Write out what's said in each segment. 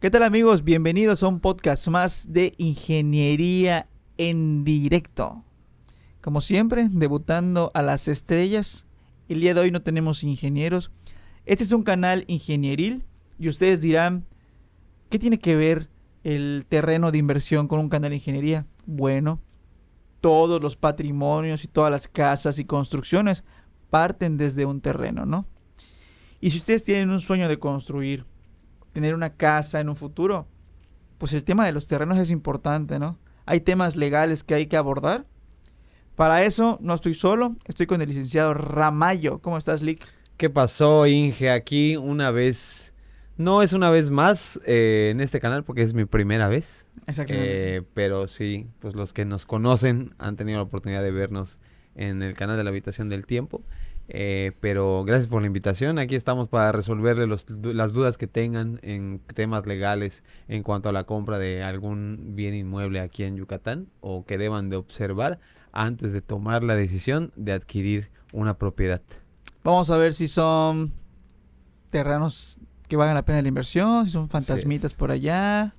¿Qué tal, amigos? Bienvenidos a un podcast más de Ingeniería en Directo. Como siempre, debutando a las estrellas. El día de hoy no tenemos ingenieros. Este es un canal ingenieril y ustedes dirán, ¿qué tiene que ver el terreno de inversión con un canal de ingeniería? Bueno, todos los patrimonios y todas las casas y construcciones parten desde un terreno, ¿no? Y si ustedes tienen un sueño de construir, tener una casa en un futuro, pues el tema de los terrenos es importante, ¿no? Hay temas legales que hay que abordar. Para eso no estoy solo, estoy con el licenciado Ramallo. ¿Cómo estás, Lick? ¿Qué pasó, Inge? Aquí una vez, no es una vez más en este canal porque es mi primera vez. Exactamente. Pero sí, pues los que nos conocen han tenido la oportunidad de vernos en el canal de la Habitación del Tiempo. Pero gracias por la invitación. Aquí estamos para resolverle las dudas que tengan en temas legales en cuanto a la compra de algún bien inmueble aquí en Yucatán o que deban de observar antes de tomar la decisión de adquirir una propiedad. Vamos a ver si son terrenos que valgan la pena la inversión, si son fantasmitas por allá.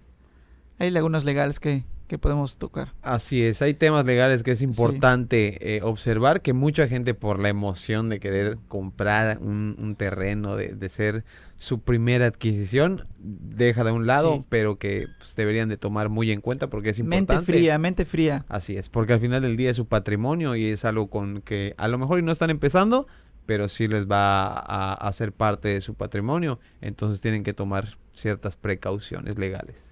Hay lagunas legales que podemos tocar. Así es, hay temas legales que es importante observar, que mucha gente por la emoción de querer comprar un terreno, de ser su primera adquisición, deja de un lado, pero que pues, deberían de tomar muy en cuenta porque es importante. Mente fría. Así es, porque al final del día es su patrimonio y es algo con que a lo mejor y no están empezando, pero sí les va a hacer parte de su patrimonio, entonces tienen que tomar ciertas precauciones legales.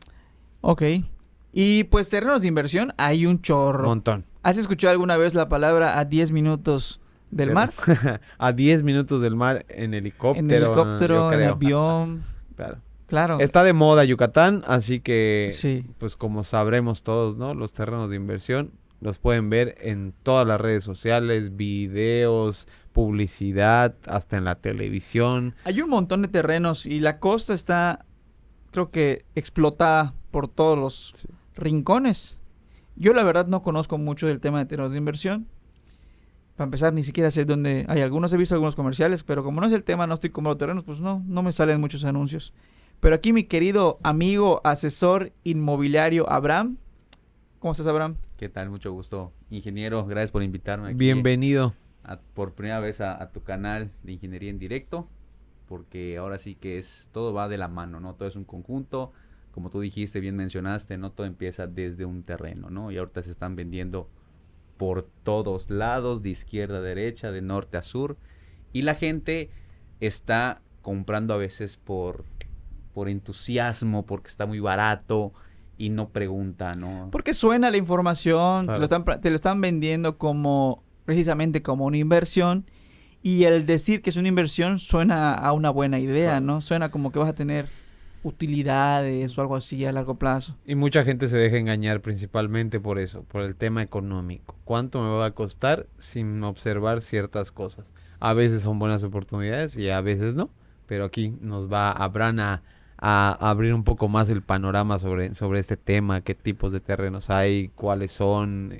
Ok. Y pues terrenos de inversión hay un chorro. Montón. ¿Has escuchado alguna vez la palabra a 10 minutos del mar? A 10 minutos del mar en helicóptero. En helicóptero, en avión. Claro. Está de moda Yucatán, así que pues como sabremos todos, ¿no? Los terrenos de inversión los pueden ver en todas las redes sociales, videos, publicidad, hasta en la televisión. Hay un montón de terrenos y la costa está, creo que, explotada por todos los rincones. Yo la verdad no conozco mucho del tema de terrenos de inversión. Para empezar, ni siquiera sé dónde hay algunos. He visto algunos comerciales, pero como no es el tema, no estoy comprando terrenos, pues no me salen muchos anuncios. Pero aquí mi querido amigo, asesor inmobiliario Abraham. ¿Cómo estás, Abraham? ¿Qué tal? Mucho gusto. Ingeniero, gracias por invitarme aquí. Bienvenido. Por primera vez a tu canal de Ingeniería en Directo, porque ahora sí que todo va de la mano, ¿no? Todo es un conjunto. Como tú dijiste, bien mencionaste, no todo empieza desde un terreno, ¿no? Y ahorita se están vendiendo por todos lados, de izquierda a derecha, de norte a sur. Y la gente está comprando a veces por entusiasmo, porque está muy barato y no pregunta, ¿no? Porque suena la información, Claro. te lo están vendiendo precisamente como una inversión. Y el decir que es una inversión suena a una buena idea, Claro. ¿no? Suena como que vas a tener utilidades o algo así a largo plazo. Y mucha gente se deja engañar principalmente por eso, por el tema económico. ¿Cuánto me va a costar sin observar ciertas cosas? A veces son buenas oportunidades y a veces no, pero aquí nos va Abraham a abrir un poco más el panorama sobre este tema, qué tipos de terrenos hay, cuáles son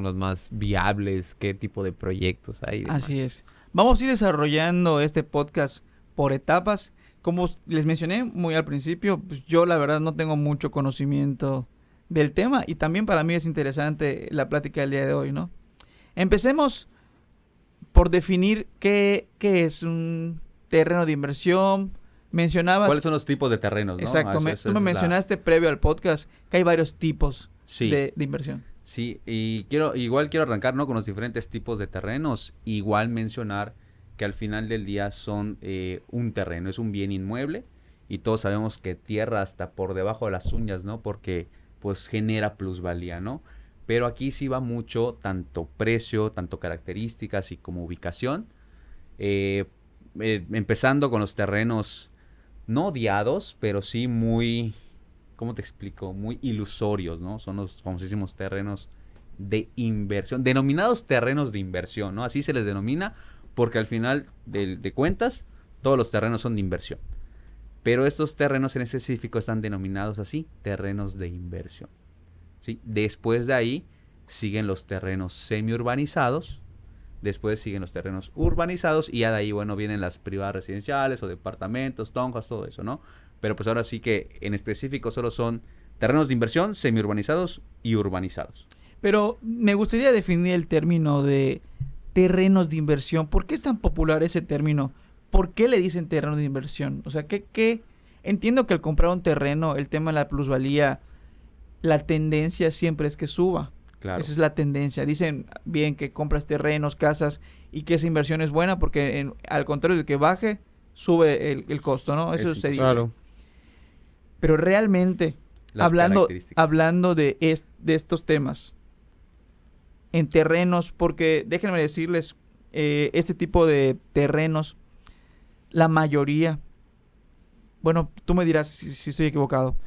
los más viables, qué tipo de proyectos hay. Así es. Vamos a ir desarrollando este podcast por etapas. Como les mencioné muy al principio, pues yo la verdad no tengo mucho conocimiento del tema y también para mí es interesante la plática del día de hoy, ¿no? Empecemos por definir qué es un terreno de inversión. Mencionabas... ¿Cuáles son los tipos de terrenos, no? Exacto. Tú me mencionaste previo al podcast que hay varios tipos de inversión. Sí, y igual quiero arrancar, ¿no? Con los diferentes tipos de terrenos. Igual mencionar que al final del día son un terreno, es un bien inmueble y todos sabemos que tierra hasta por debajo de las uñas, ¿no? Porque pues genera plusvalía, ¿no? Pero aquí sí va tanto precio, tanto características y como ubicación. Empezando con los terrenos no odiados, pero sí muy, ¿cómo te explico? Muy ilusorios, ¿no? Son los famosísimos terrenos de inversión, denominados terrenos de inversión, ¿no? Así se les denomina porque al final de cuentas todos los terrenos son de inversión. Pero estos terrenos en específico están denominados así, terrenos de inversión, ¿sí? Después de ahí siguen los terrenos semiurbanizados, después siguen los terrenos urbanizados y ya de ahí, bueno, vienen las privadas residenciales o departamentos, tonjas, todo eso, ¿no? Pero pues ahora sí que en específico solo son terrenos de inversión, semiurbanizados y urbanizados. Pero me gustaría definir el término de terrenos de inversión. ¿Por qué es tan popular ese término? ¿Por qué le dicen terreno de inversión? O sea, ¿qué? Entiendo que al comprar un terreno, el tema de la plusvalía, la tendencia siempre es que suba. Claro. Esa es la tendencia. Dicen bien que compras terrenos, casas y que esa inversión es buena porque al contrario de que baje, sube el costo, ¿no? Eso Es se dice. Claro. Pero realmente, Las hablando características. de estos temas, en terrenos, porque déjenme decirles, este tipo de terrenos, la mayoría, bueno, tú me dirás si estoy equivocado,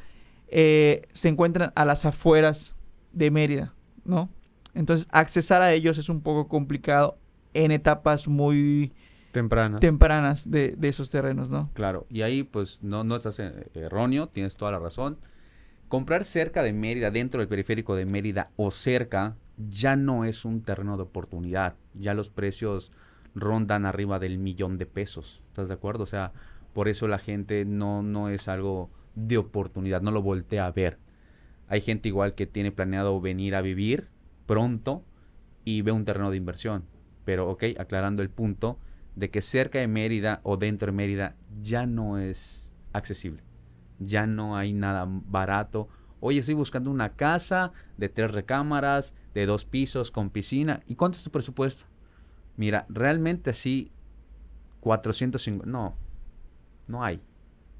se encuentran a las afueras de Mérida, ¿no? Entonces, accesar a ellos es un poco complicado en etapas muy tempranas de esos terrenos, ¿no? Claro, y ahí pues no estás erróneo, tienes toda la razón. Comprar cerca de Mérida, dentro del periférico de Mérida o cerca, ya no es un terreno de oportunidad. Ya los precios rondan arriba del $1,000,000. ¿Estás de acuerdo? O sea, por eso la gente no es algo de oportunidad, no lo voltea a ver. Hay gente igual que tiene planeado venir a vivir pronto y ve un terreno de inversión. Pero, ok, aclarando el punto de que cerca de Mérida o dentro de Mérida ya no es accesible. Ya no hay nada barato. Oye, estoy buscando una casa de 3 recámaras, de 2 pisos, con piscina. ¿Y cuánto es tu presupuesto? Mira, realmente así, 450... No hay.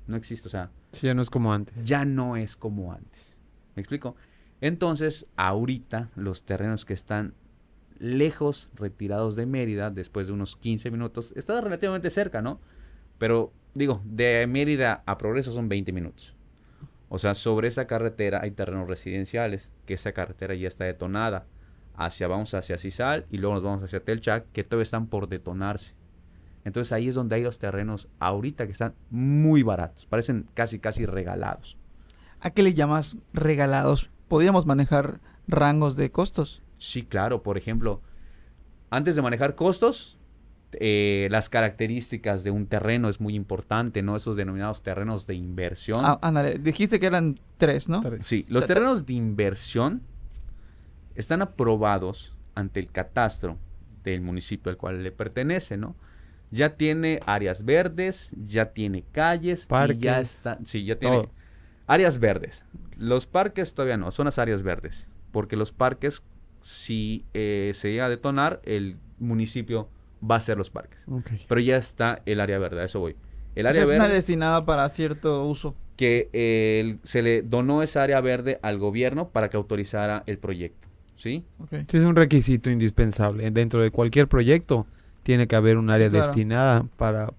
No existe, o sea... Sí, ya no es como antes. Ya no es como antes. ¿Me explico? Entonces, ahorita, los terrenos que están lejos, retirados de Mérida, después de unos 15 minutos, está relativamente cerca, ¿no? Pero, digo, de Mérida a Progreso son 20 minutos. O sea, sobre esa carretera hay terrenos residenciales, que esa carretera ya está detonada. Vamos hacia Cizal y luego nos vamos hacia Telchac, que todavía están por detonarse. Entonces ahí es donde hay los terrenos ahorita que están muy baratos, parecen casi regalados. ¿A qué le llamas regalados? ¿Podríamos manejar rangos de costos? Sí, claro, por ejemplo, antes de manejar costos, las características de un terreno es muy importante, ¿no? Esos denominados terrenos de inversión. Ándale, dijiste que eran 3, ¿no? Sí, los terrenos de inversión están aprobados ante el catastro del municipio al cual le pertenece, ¿no? Ya tiene áreas verdes, ya tiene calles, parques, y ya está, sí, ya tiene todo. áreas verdes. Los parques todavía no, son las áreas verdes, porque los parques, si se llega a detonar, el municipio va a hacer los parques. Okay. Pero ya está el área verde, a eso voy. El O área sea, es verde, una destinada para cierto uso. que se le donó esa área verde al gobierno para que autorizara el proyecto, ¿sí? Okay. Sí, es un requisito indispensable. Dentro de cualquier proyecto tiene que haber un área claro. destinada para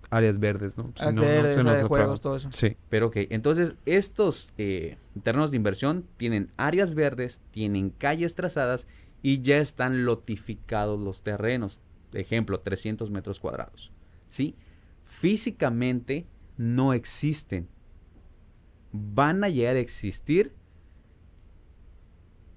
áreas verdes, ¿no? Si Áreas no, verdes, se nos área de aprueba. juegos, todo eso. Sí. Pero ok, entonces estos terrenos de inversión tienen áreas verdes, tienen calles trazadas y ya están lotificados los terrenos. Ejemplo, 300 metros cuadrados. ¿Sí? Físicamente no existen. Van a llegar a existir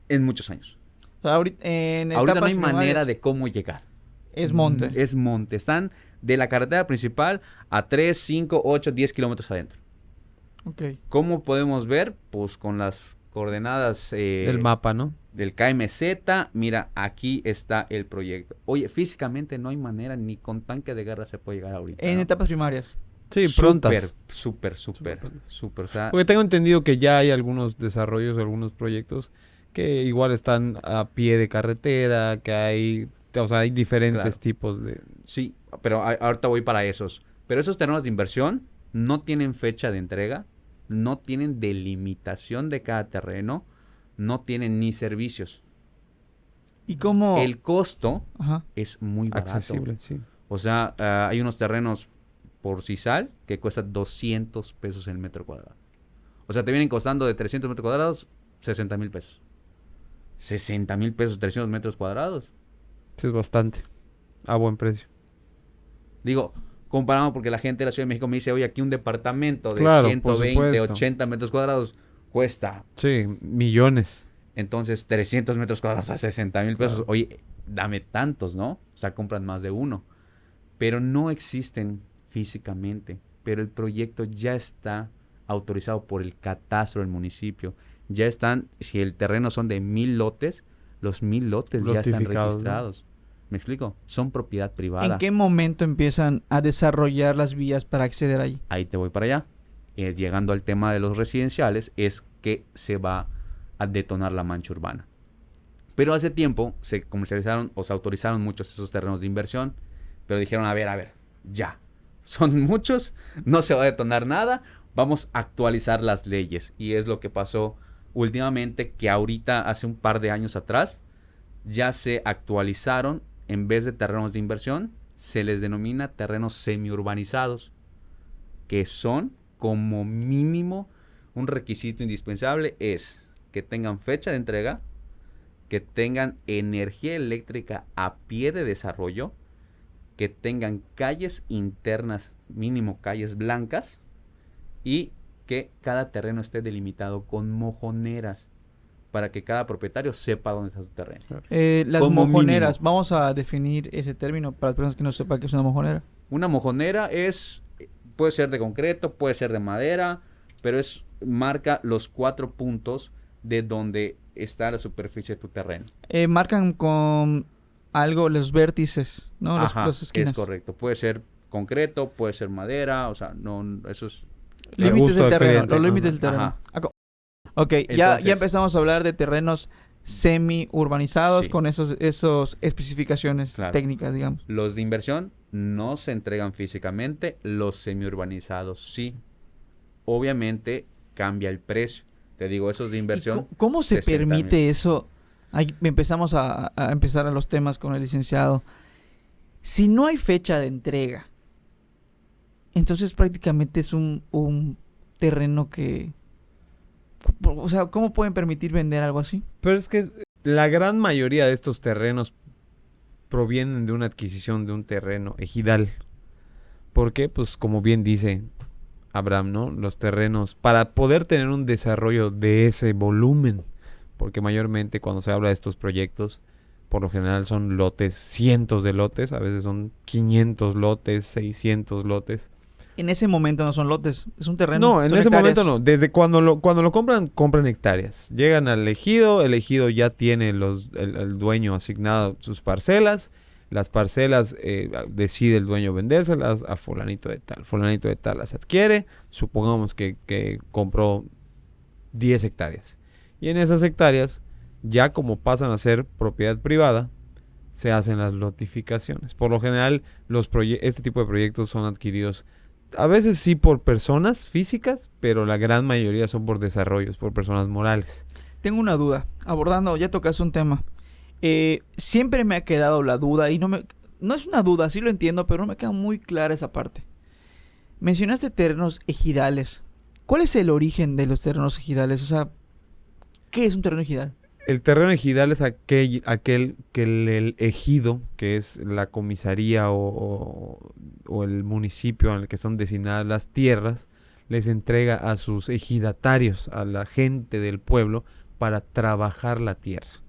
en muchos años. O sea, ahorita Ahorita no etapas hay manera primarias de cómo llegar. es monte. Es monte. Están de la carretera principal a 3, 5, 8, 10 kilómetros adentro. Ok. ¿Cómo podemos ver? Pues con las coordenadas Del mapa, ¿no? del KMZ. Mira, aquí está el proyecto. Oye, físicamente no hay manera, ni con tanque de guerra se puede llegar ahorita. En ¿no? etapas primarias. Sí, Súper, prontas. súper. O sea, Porque tengo entendido que ya hay algunos desarrollos, algunos proyectos que igual están a pie de carretera, que hay, o sea, hay diferentes Claro. tipos de... sí, pero ahorita voy para esos. Pero esos terrenos de inversión no tienen fecha de entrega, no tienen delimitación de cada terreno, no tienen ni servicios. ¿Y cómo? El costo Ajá. es muy barato. accesible, sí. O sea, hay unos terrenos por Cizal que cuestan 200 pesos el metro cuadrado. O sea, te vienen costando de 300 metros cuadrados 60,000 pesos. 60,000 pesos, 300 metros cuadrados. Sí, es bastante. A buen precio. Digo, comparado porque la gente de la Ciudad de México me dice, oye, aquí un departamento de Claro, por 120, supuesto. 80 metros cuadrados cuesta. Sí, millones. Entonces, 300 metros cuadrados a 60,000 pesos. Claro. Oye, dame tantos, ¿no? O sea, compran más de uno. Pero no existen físicamente. pero el proyecto ya está autorizado por el catastro del municipio. Ya están, si el terreno son de 1000 lotes, los 1000 lotes ya están Notificados, ¿no? registrados. ¿Me explico? Son propiedad privada. ¿En qué momento empiezan a desarrollar las vías para acceder ahí? Ahí te voy para allá. Llegando al tema de los residenciales, es que se va a detonar la mancha urbana. Pero hace tiempo se comercializaron o se autorizaron muchos esos terrenos de inversión, pero dijeron, a ver, ya. Son muchos, no se va a detonar nada, vamos a actualizar las leyes. Y es lo que pasó últimamente, que ahorita, hace un par de años atrás, ya se actualizaron, en vez de terrenos de inversión, se les denomina terrenos semiurbanizados, que son como mínimo un requisito indispensable es que tengan fecha de entrega, que tengan energía eléctrica a pie de desarrollo, que tengan calles internas, mínimo calles blancas, y que cada terreno esté delimitado con mojoneras para que cada propietario sepa dónde está su terreno. Las Como mojoneras, mínimo. vamos a definir ese término para las personas que no sepan qué es una mojonera. Una mojonera puede ser de concreto, puede ser de madera, pero marca los 4 puntos de donde está la superficie de tu terreno. Marcan con algo los vértices, ¿no? Ajá, Las esquinas. es correcto. Puede ser concreto, puede ser madera, o sea, no, eso es... El Límites gusto del del terreno, cliente. los límites del terreno. Ajá. Ok, ya Entonces- empezamos a hablar de terrenos semi-urbanizados Sí. con esos especificaciones Claro. técnicas, digamos. Los de inversión no se entregan físicamente, los semiurbanizados sí. Obviamente cambia el precio. Te digo, esos de ¿Y inversión... cómo se 60,000. permite eso? Ahí empezamos a empezar a los temas con el licenciado. Si no hay fecha de entrega, entonces prácticamente es un terreno que... O sea, ¿cómo pueden permitir vender algo así? Pero es que la gran mayoría de estos terrenos provienen de una adquisición de un terreno ejidal. ¿Por qué? Pues como bien dice Abraham, ¿no? Los terrenos, para poder tener un desarrollo de ese volumen, porque mayormente cuando se habla de estos proyectos, por lo general son lotes, cientos de lotes, a veces son 500 lotes, 600 lotes. En ese momento no son lotes, es un terreno. No, en son ese hectáreas. momento no. Desde cuando lo compran hectáreas. Llegan al ejido, el ejido ya tiene el dueño asignado sus parcelas. Las parcelas decide el dueño vendérselas a fulanito de tal. Fulanito de tal las adquiere. Supongamos que compró 10 hectáreas. Y en esas hectáreas, ya como pasan a ser propiedad privada, se hacen las lotificaciones. Por lo general, este tipo de proyectos son adquiridos a veces sí por personas físicas, pero la gran mayoría son por desarrollos, por personas morales. Tengo una duda, abordando, ya tocas un tema. Siempre me ha quedado la duda y no es una duda, sí lo entiendo, pero no me queda muy clara esa parte. Mencionaste terrenos ejidales. ¿Cuál es el origen de los terrenos ejidales? O sea, ¿qué es un terreno ejidal? El terreno ejidal es aquel que el ejido, que es la comisaría o el municipio en el que son designadas las tierras, les entrega a sus ejidatarios, a la gente del pueblo, para trabajar la tierra,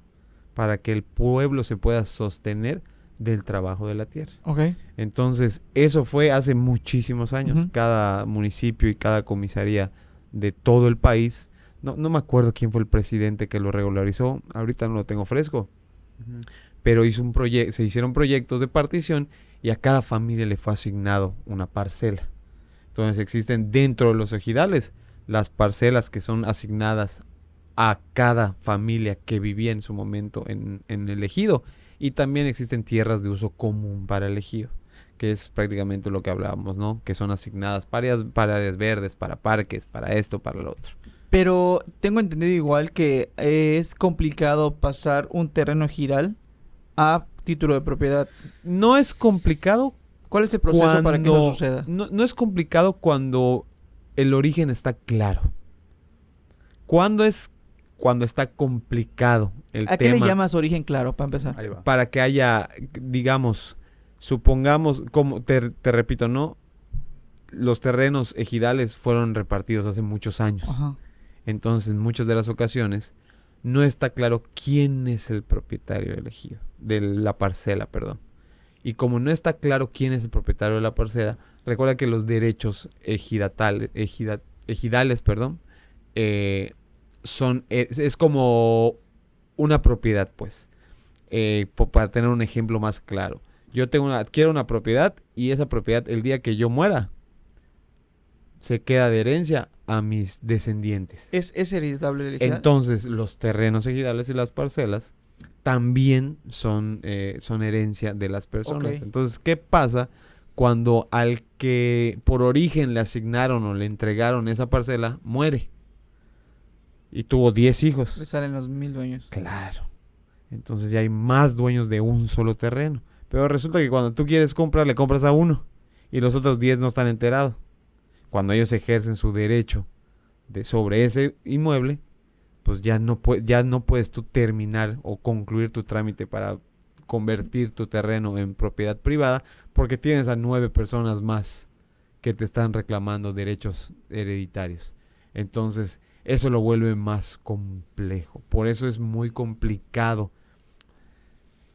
para que el pueblo se pueda sostener del trabajo de la tierra. Ok. Entonces, eso fue hace muchísimos años. Ujú. Cada municipio y cada comisaría de todo el país, no me acuerdo quién fue el presidente que lo regularizó, ahorita no lo tengo fresco, pero se hicieron proyectos de partición y a cada familia le fue asignado una parcela. Entonces existen dentro de los ejidales las parcelas que son asignadas a cada familia que vivía en su momento en el ejido, y también existen tierras de uso común para el ejido, que es prácticamente lo que hablábamos, ¿no? Que son asignadas para áreas verdes, para parques, para esto, para lo otro. Pero tengo entendido igual que es complicado pasar un terreno ejidal a título de propiedad. No es complicado ¿Cuál es el proceso para que eso suceda? No es complicado cuando el origen está claro. Cuando está complicado el ¿A qué tema, le llamas origen claro, para empezar? Ahí va. para que haya, digamos, supongamos, como te repito, ¿no? Los terrenos ejidales fueron repartidos hace muchos años. Ajá. Entonces, en muchas de las ocasiones, no está claro quién es el propietario del ejido, de la parcela, perdón. Y como no está claro quién es el propietario de la parcela, recuerda que los derechos ejidales, perdón, es como una propiedad, pues. Para tener un ejemplo más claro. Yo adquiero una propiedad y esa propiedad, el día que yo muera, se queda de herencia a mis descendientes. ¿Es hereditable el ejidal? Entonces, los terrenos ejidales y las parcelas también son herencia de las personas. Ok. Entonces, ¿qué pasa cuando al que por origen le asignaron o le entregaron esa parcela muere? Y tuvo 10 hijos. Le salen los 1000 dueños. Claro. Entonces ya hay más dueños de un solo terreno. Pero resulta que cuando tú quieres comprar, le compras a uno. Y los otros 10 no están enterados. Cuando ellos ejercen su derecho sobre ese inmueble, pues ya no puedes tú terminar o concluir tu trámite para convertir tu terreno en propiedad privada, porque tienes a 9 personas más que te están reclamando derechos hereditarios. Entonces, eso lo vuelve más complejo. Por eso es muy complicado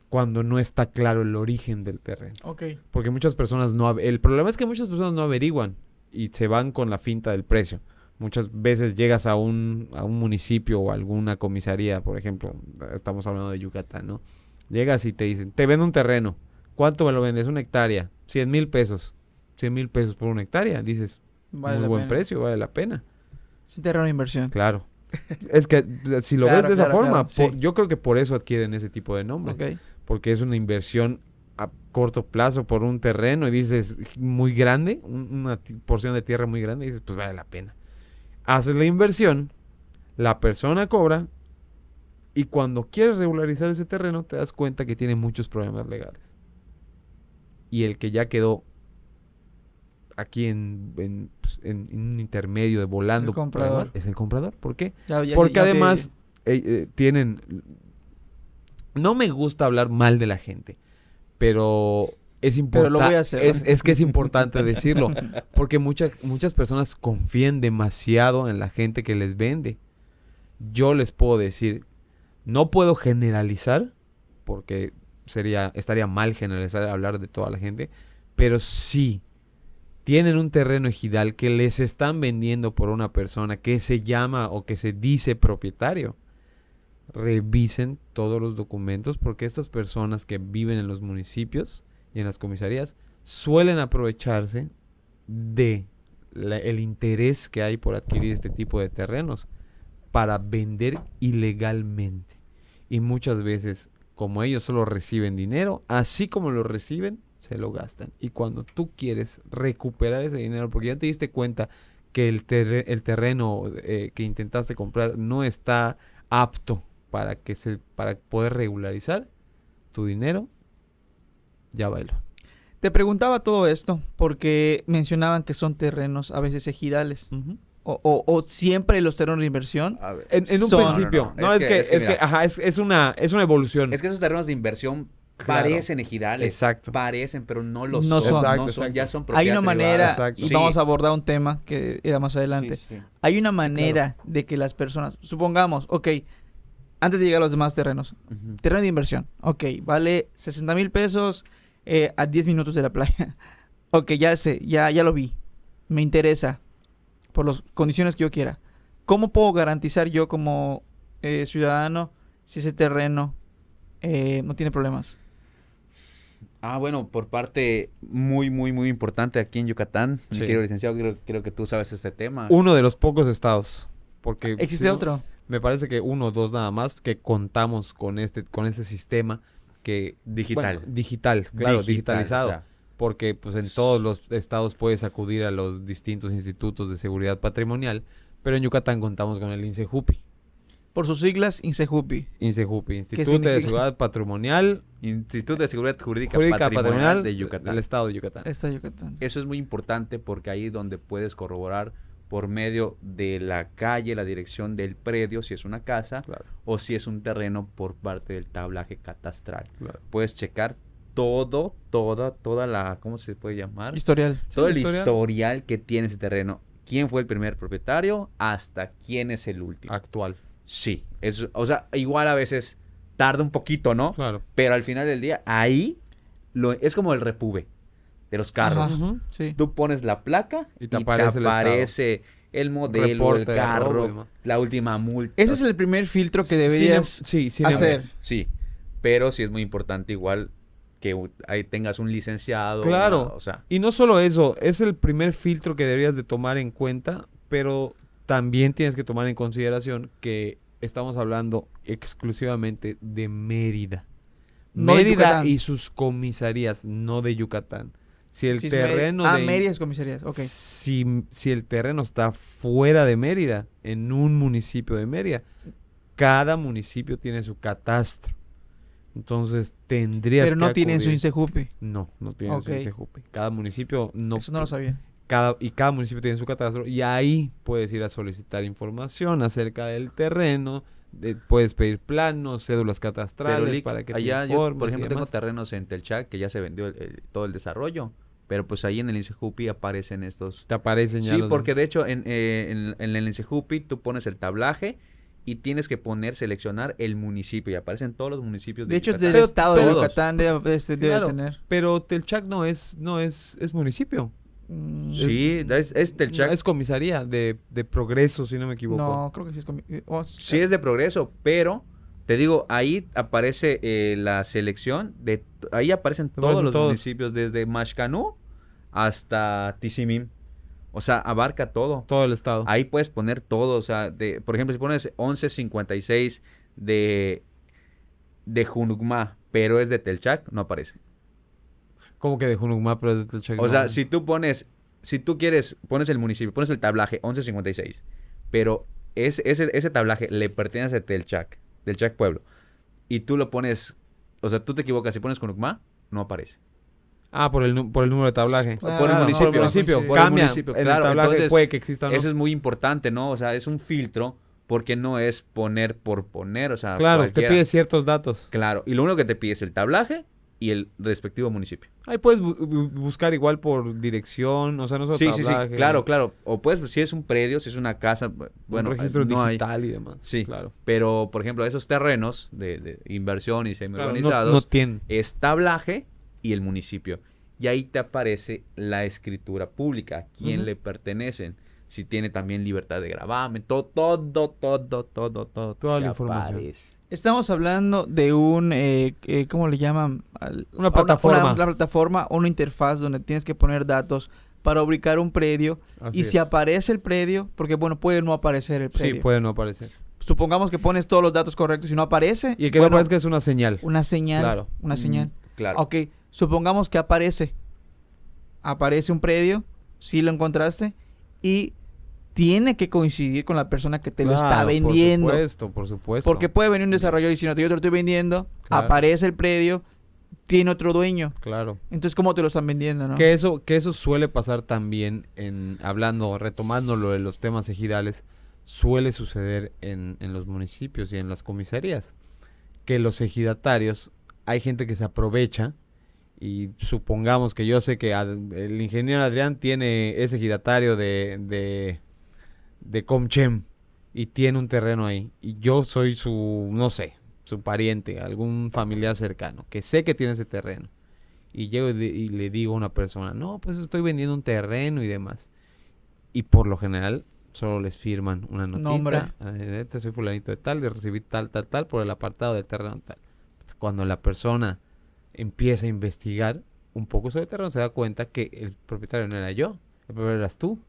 cuando no está claro el origen del terreno. Ok. Porque muchas personas el problema es que muchas personas no averiguan y se van con la finta del precio. Muchas veces llegas a un municipio o alguna comisaría, por ejemplo, estamos hablando de Yucatán, ¿no? Llegas y te dicen, te vendo un terreno. ¿Cuánto me lo vendes? 1 hectárea. 100,000 pesos. 100,000 pesos por 1 hectárea. Dices, Vale muy la buen pena. precio, vale la pena. Es un terreno de inversión. Claro. Es que si lo Claro, ves de esa claro, forma, claro, sí. yo creo que por eso adquieren ese tipo de nombre. Ok. Porque es una inversión a corto plazo por un terreno y dices, muy grande, una porción de tierra muy grande, y dices, pues vale la pena. Haces la inversión, la persona cobra, y cuando quieres regularizar ese terreno, te das cuenta que tiene muchos problemas legales. Y el que ya quedó aquí en un intermedio de volando El comprador. problemas, es el comprador. ¿Por qué? Ya Porque te- además tienen... No me gusta hablar mal de la gente, pero es Pero lo voy a importante. hacer. Es que es importante decirlo, porque muchas personas confían demasiado en la gente que les vende. Yo les puedo decir, no puedo generalizar, porque estaría mal generalizar, hablar de toda la gente, pero sí tienen un terreno ejidal que les están vendiendo por una persona que se llama o que se dice propietario. Revisen todos los documentos, porque estas personas que viven en los municipios y en las comisarías suelen aprovecharse de el interés que hay por adquirir este tipo de terrenos para vender ilegalmente. Y muchas veces, como ellos solo reciben dinero, así como lo reciben, se lo gastan. Y cuando tú quieres recuperar ese dinero, porque ya te diste cuenta que el terreno que intentaste comprar no está apto para poder regularizar tu dinero, ya bailó. Te preguntaba todo esto porque mencionaban que son terrenos a veces ejidales. O siempre los terrenos de inversión. A ver. En un Son- principio. No, No, es que mira, ajá, es una evolución. es que esos terrenos de inversión Claro. parecen ejidales. Exacto. Parecen, pero no lo No son. son. Exacto, No son, exacto. ya son Hay propiedad una manera, privada. Exacto. y Sí. vamos a abordar un tema que era más adelante. Sí, sí. Hay una manera de que las personas, supongamos, ok, antes de llegar a los demás terrenos, Ujú. terreno de inversión, ok, vale 60,000 pesos a 10 minutos de la playa. Ok, ya sé, ya lo vi, me interesa, por las condiciones que yo quiera. ¿Cómo puedo garantizar yo como ciudadano si ese terreno no tiene problemas? Bueno, por parte muy, muy, muy importante aquí en Yucatán, mi Sí. querido licenciado, creo que tú sabes este tema. Uno de los pocos estados. Porque ¿Existe si no, otro? me parece que 1 o 2 nada más que contamos con este sistema que Digital. bueno, digital, claro, Digital, digitalizado. o sea, Porque pues en todos los estados puedes acudir a los distintos institutos de seguridad patrimonial, pero en Yucatán contamos con el INSEJUPI. Por sus siglas, INSEJUPI. INSEJUPI, ¿Qué Instituto de significa? Seguridad Patrimonial Instituto de Seguridad Jurídica, Jurídica Patrimonial, Patrimonial de Yucatán. del estado de Yucatán. Está Yucatán. Eso es muy importante porque ahí es donde puedes corroborar por medio de la calle, la dirección del predio, si es una casa, Claro, o si es un terreno por parte del tablaje catastral. claro. Puedes checar toda la, ¿cómo se puede llamar? Historial. Todo Sí, el historial. historial que tiene ese terreno. ¿Quién fue el primer propietario? Hasta quién es el último. Actual. Sí, o sea, igual a veces tarda un poquito, ¿no? Claro. Pero al final del día, ahí es como el repube de los carros. Ajá, Ujú. sí. Tú pones la placa Y y te te aparece el aparece el modelo, Reporte el de robo y carro, demás. la última multa. Ese es el primer filtro que deberías sin hacer. Sí, pero sí es muy importante igual que ahí tengas un licenciado. Claro. O sea, Y no solo eso, es el primer filtro que deberías de tomar en cuenta, pero también tienes que tomar en consideración que estamos hablando exclusivamente de Mérida. No de Mérida Yucatán. y sus comisarías, no de Yucatán. Si el Sí, es terreno Mérida. de Mérida es comisarías, ok. si el terreno está fuera de Mérida, en un municipio de Mérida, cada municipio tiene su catastro. Entonces tendrías Pero no que tienen su acudir. INSEJUPE. No tiene Ok. su INSEJUPE. Cada municipio no. Eso no lo sabía. Cada municipio tiene su catastro y ahí puedes ir a solicitar información acerca del terreno. Puedes pedir planos, cédulas pero catastrales Lick, para que te allá yo, informes por y ejemplo, tengo demás. terrenos en Telchac que ya se vendió todo el desarrollo, pero pues ahí en el INSEJUPI aparecen estos. Te aparecen ya Sí, los porque de hecho en el INSEJUPI tú pones el tablaje y tienes que seleccionar el municipio y aparecen todos los municipios De hecho, es Yucatán. del estado de Todos. Yucatán debe Claro, tener. pero Telchac no es municipio. Sí, es Telchac. Es comisaría de progreso, si no me equivoco. No, creo que sí es Sí es de progreso, pero te digo, ahí aparece la selección ahí aparecen todos los todos. municipios, desde Mashcanú hasta Tizimín. O sea, abarca todo. Todo el estado. Ahí puedes poner todo, o sea, por ejemplo, si pones 1156 de Junucmá, pero es de Telchac, no aparece. Como que de Junucmá, pero es de Telchac. O no. sea, si tú quieres, pones el municipio, pones el tablaje 1156, pero ese tablaje le pertenece a Telchac Pueblo, y tú lo pones, o sea, tú te equivocas, si pones Junucmá, no aparece. por el número de tablaje. Claro, por el no, municipio. Por el municipio. sí. Por el Cambia. municipio, En claro, el tablaje entonces, puede que exista, ¿no? Eso es muy importante, ¿no? O sea, es un filtro porque no es poner por poner, o sea, Claro, cualquiera. te pide ciertos datos. Claro, y lo único que te pide es el tablaje y el respectivo municipio. Ahí puedes buscar igual por dirección, o sea, no solo Sí, sí, tablaje. claro. O pues, si es un predio, si es una casa, bueno, un registro no hay. digital y demás. Sí, claro. pero, por ejemplo, esos terrenos de inversión y Claro, semi-urbanizados, no tienen. es tablaje y el municipio. Y ahí te aparece la escritura pública, a quién Ujú. le pertenecen, si tiene también libertad de gravamen, todo Toda la te información. aparece. Estamos hablando de un, ¿cómo le llaman? Una plataforma. Una plataforma o una interfaz donde tienes que poner datos para ubicar un predio. Así Y si es. aparece el predio, porque bueno, puede no aparecer el predio. Sí, puede no aparecer. Supongamos que pones todos los datos correctos y no aparece. Y el que bueno, no aparezca es una señal. una señal. Claro. Una señal. Claro. Ok, supongamos que aparece. Aparece un predio, sí lo encontraste, y tiene que coincidir con la persona que te lo está Claro, vendiendo. Por supuesto. Porque puede venir un desarrollador diciendo, yo te lo estoy vendiendo, Claro. aparece el predio, tiene otro dueño. Claro. Entonces, ¿cómo te lo están vendiendo, no? Que eso suele pasar también retomando lo de los temas ejidales, suele suceder en los municipios y en las comisarías. Que los ejidatarios, hay gente que se aprovecha y supongamos que yo sé que el ingeniero Adrián tiene ese ejidatario de Comchem y tiene un terreno ahí y yo soy no sé, su pariente, algún familiar cercano, que sé que tiene ese terreno. Y llego y le digo a una persona, no, pues estoy vendiendo un terreno y demás. Y por lo general solo les firman una Nombre. notita. Soy fulanito de tal, de recibir tal por el apartado del terreno tal. Cuando la persona empieza a investigar un poco sobre el terreno, se da cuenta que el propietario no era yo, el propietario eras tú.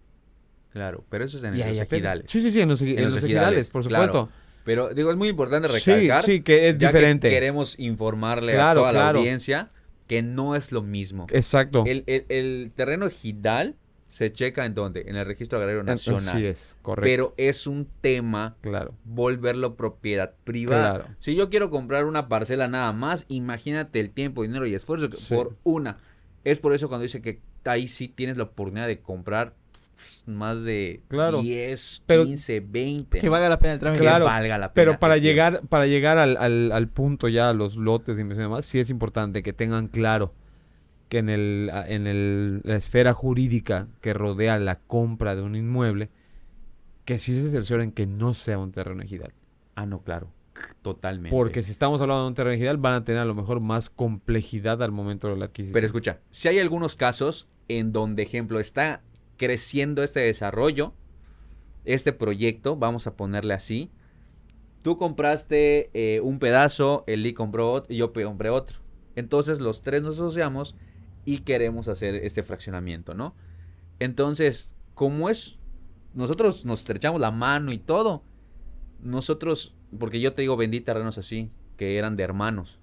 Claro, pero eso es en Y los ahí apenas- ejidales. Sí, en los ejidales, por claro. supuesto. Pero digo, es muy importante Sí, recalcar. sí, que es ya diferente. Que queremos informarle Claro, a toda la claro. audiencia que no es lo mismo. Exacto. El terreno ejidal se checa en dónde? En el Registro Agrario Nacional. Así es, correcto. Pero es un tema claro. volverlo propiedad privada. Claro. Si yo quiero comprar una parcela nada más, imagínate el tiempo, dinero y esfuerzo Sí. por una. Es por eso cuando dice que ahí sí tienes la oportunidad de comprar más de Claro. 10, Pero- 15, 20. Que ¿no? valga la pena el trámite. Claro, Que valga la pena. Pero para el tiempo. llegar al punto ya, a los lotes de inversión y demás, sí es importante que tengan claro que en la esfera jurídica que rodea la compra de un inmueble, que sí se cercioren que no sea un terreno ejidal. Ah, no, claro. Totalmente. Porque si estamos hablando de un terreno ejidal, van a tener a lo mejor más complejidad al momento de la adquisición. Pero escucha, si hay algunos casos en donde, ejemplo, está creciendo este desarrollo, este proyecto, vamos a ponerle así. Tú compraste un pedazo, Eli compró otro y yo compré otro. Entonces los tres nos asociamos y queremos hacer este fraccionamiento, ¿no? Entonces, como es, nosotros nos estrechamos la mano y todo. Nosotros, porque yo te digo, vendí terrenos así, que eran de hermanos.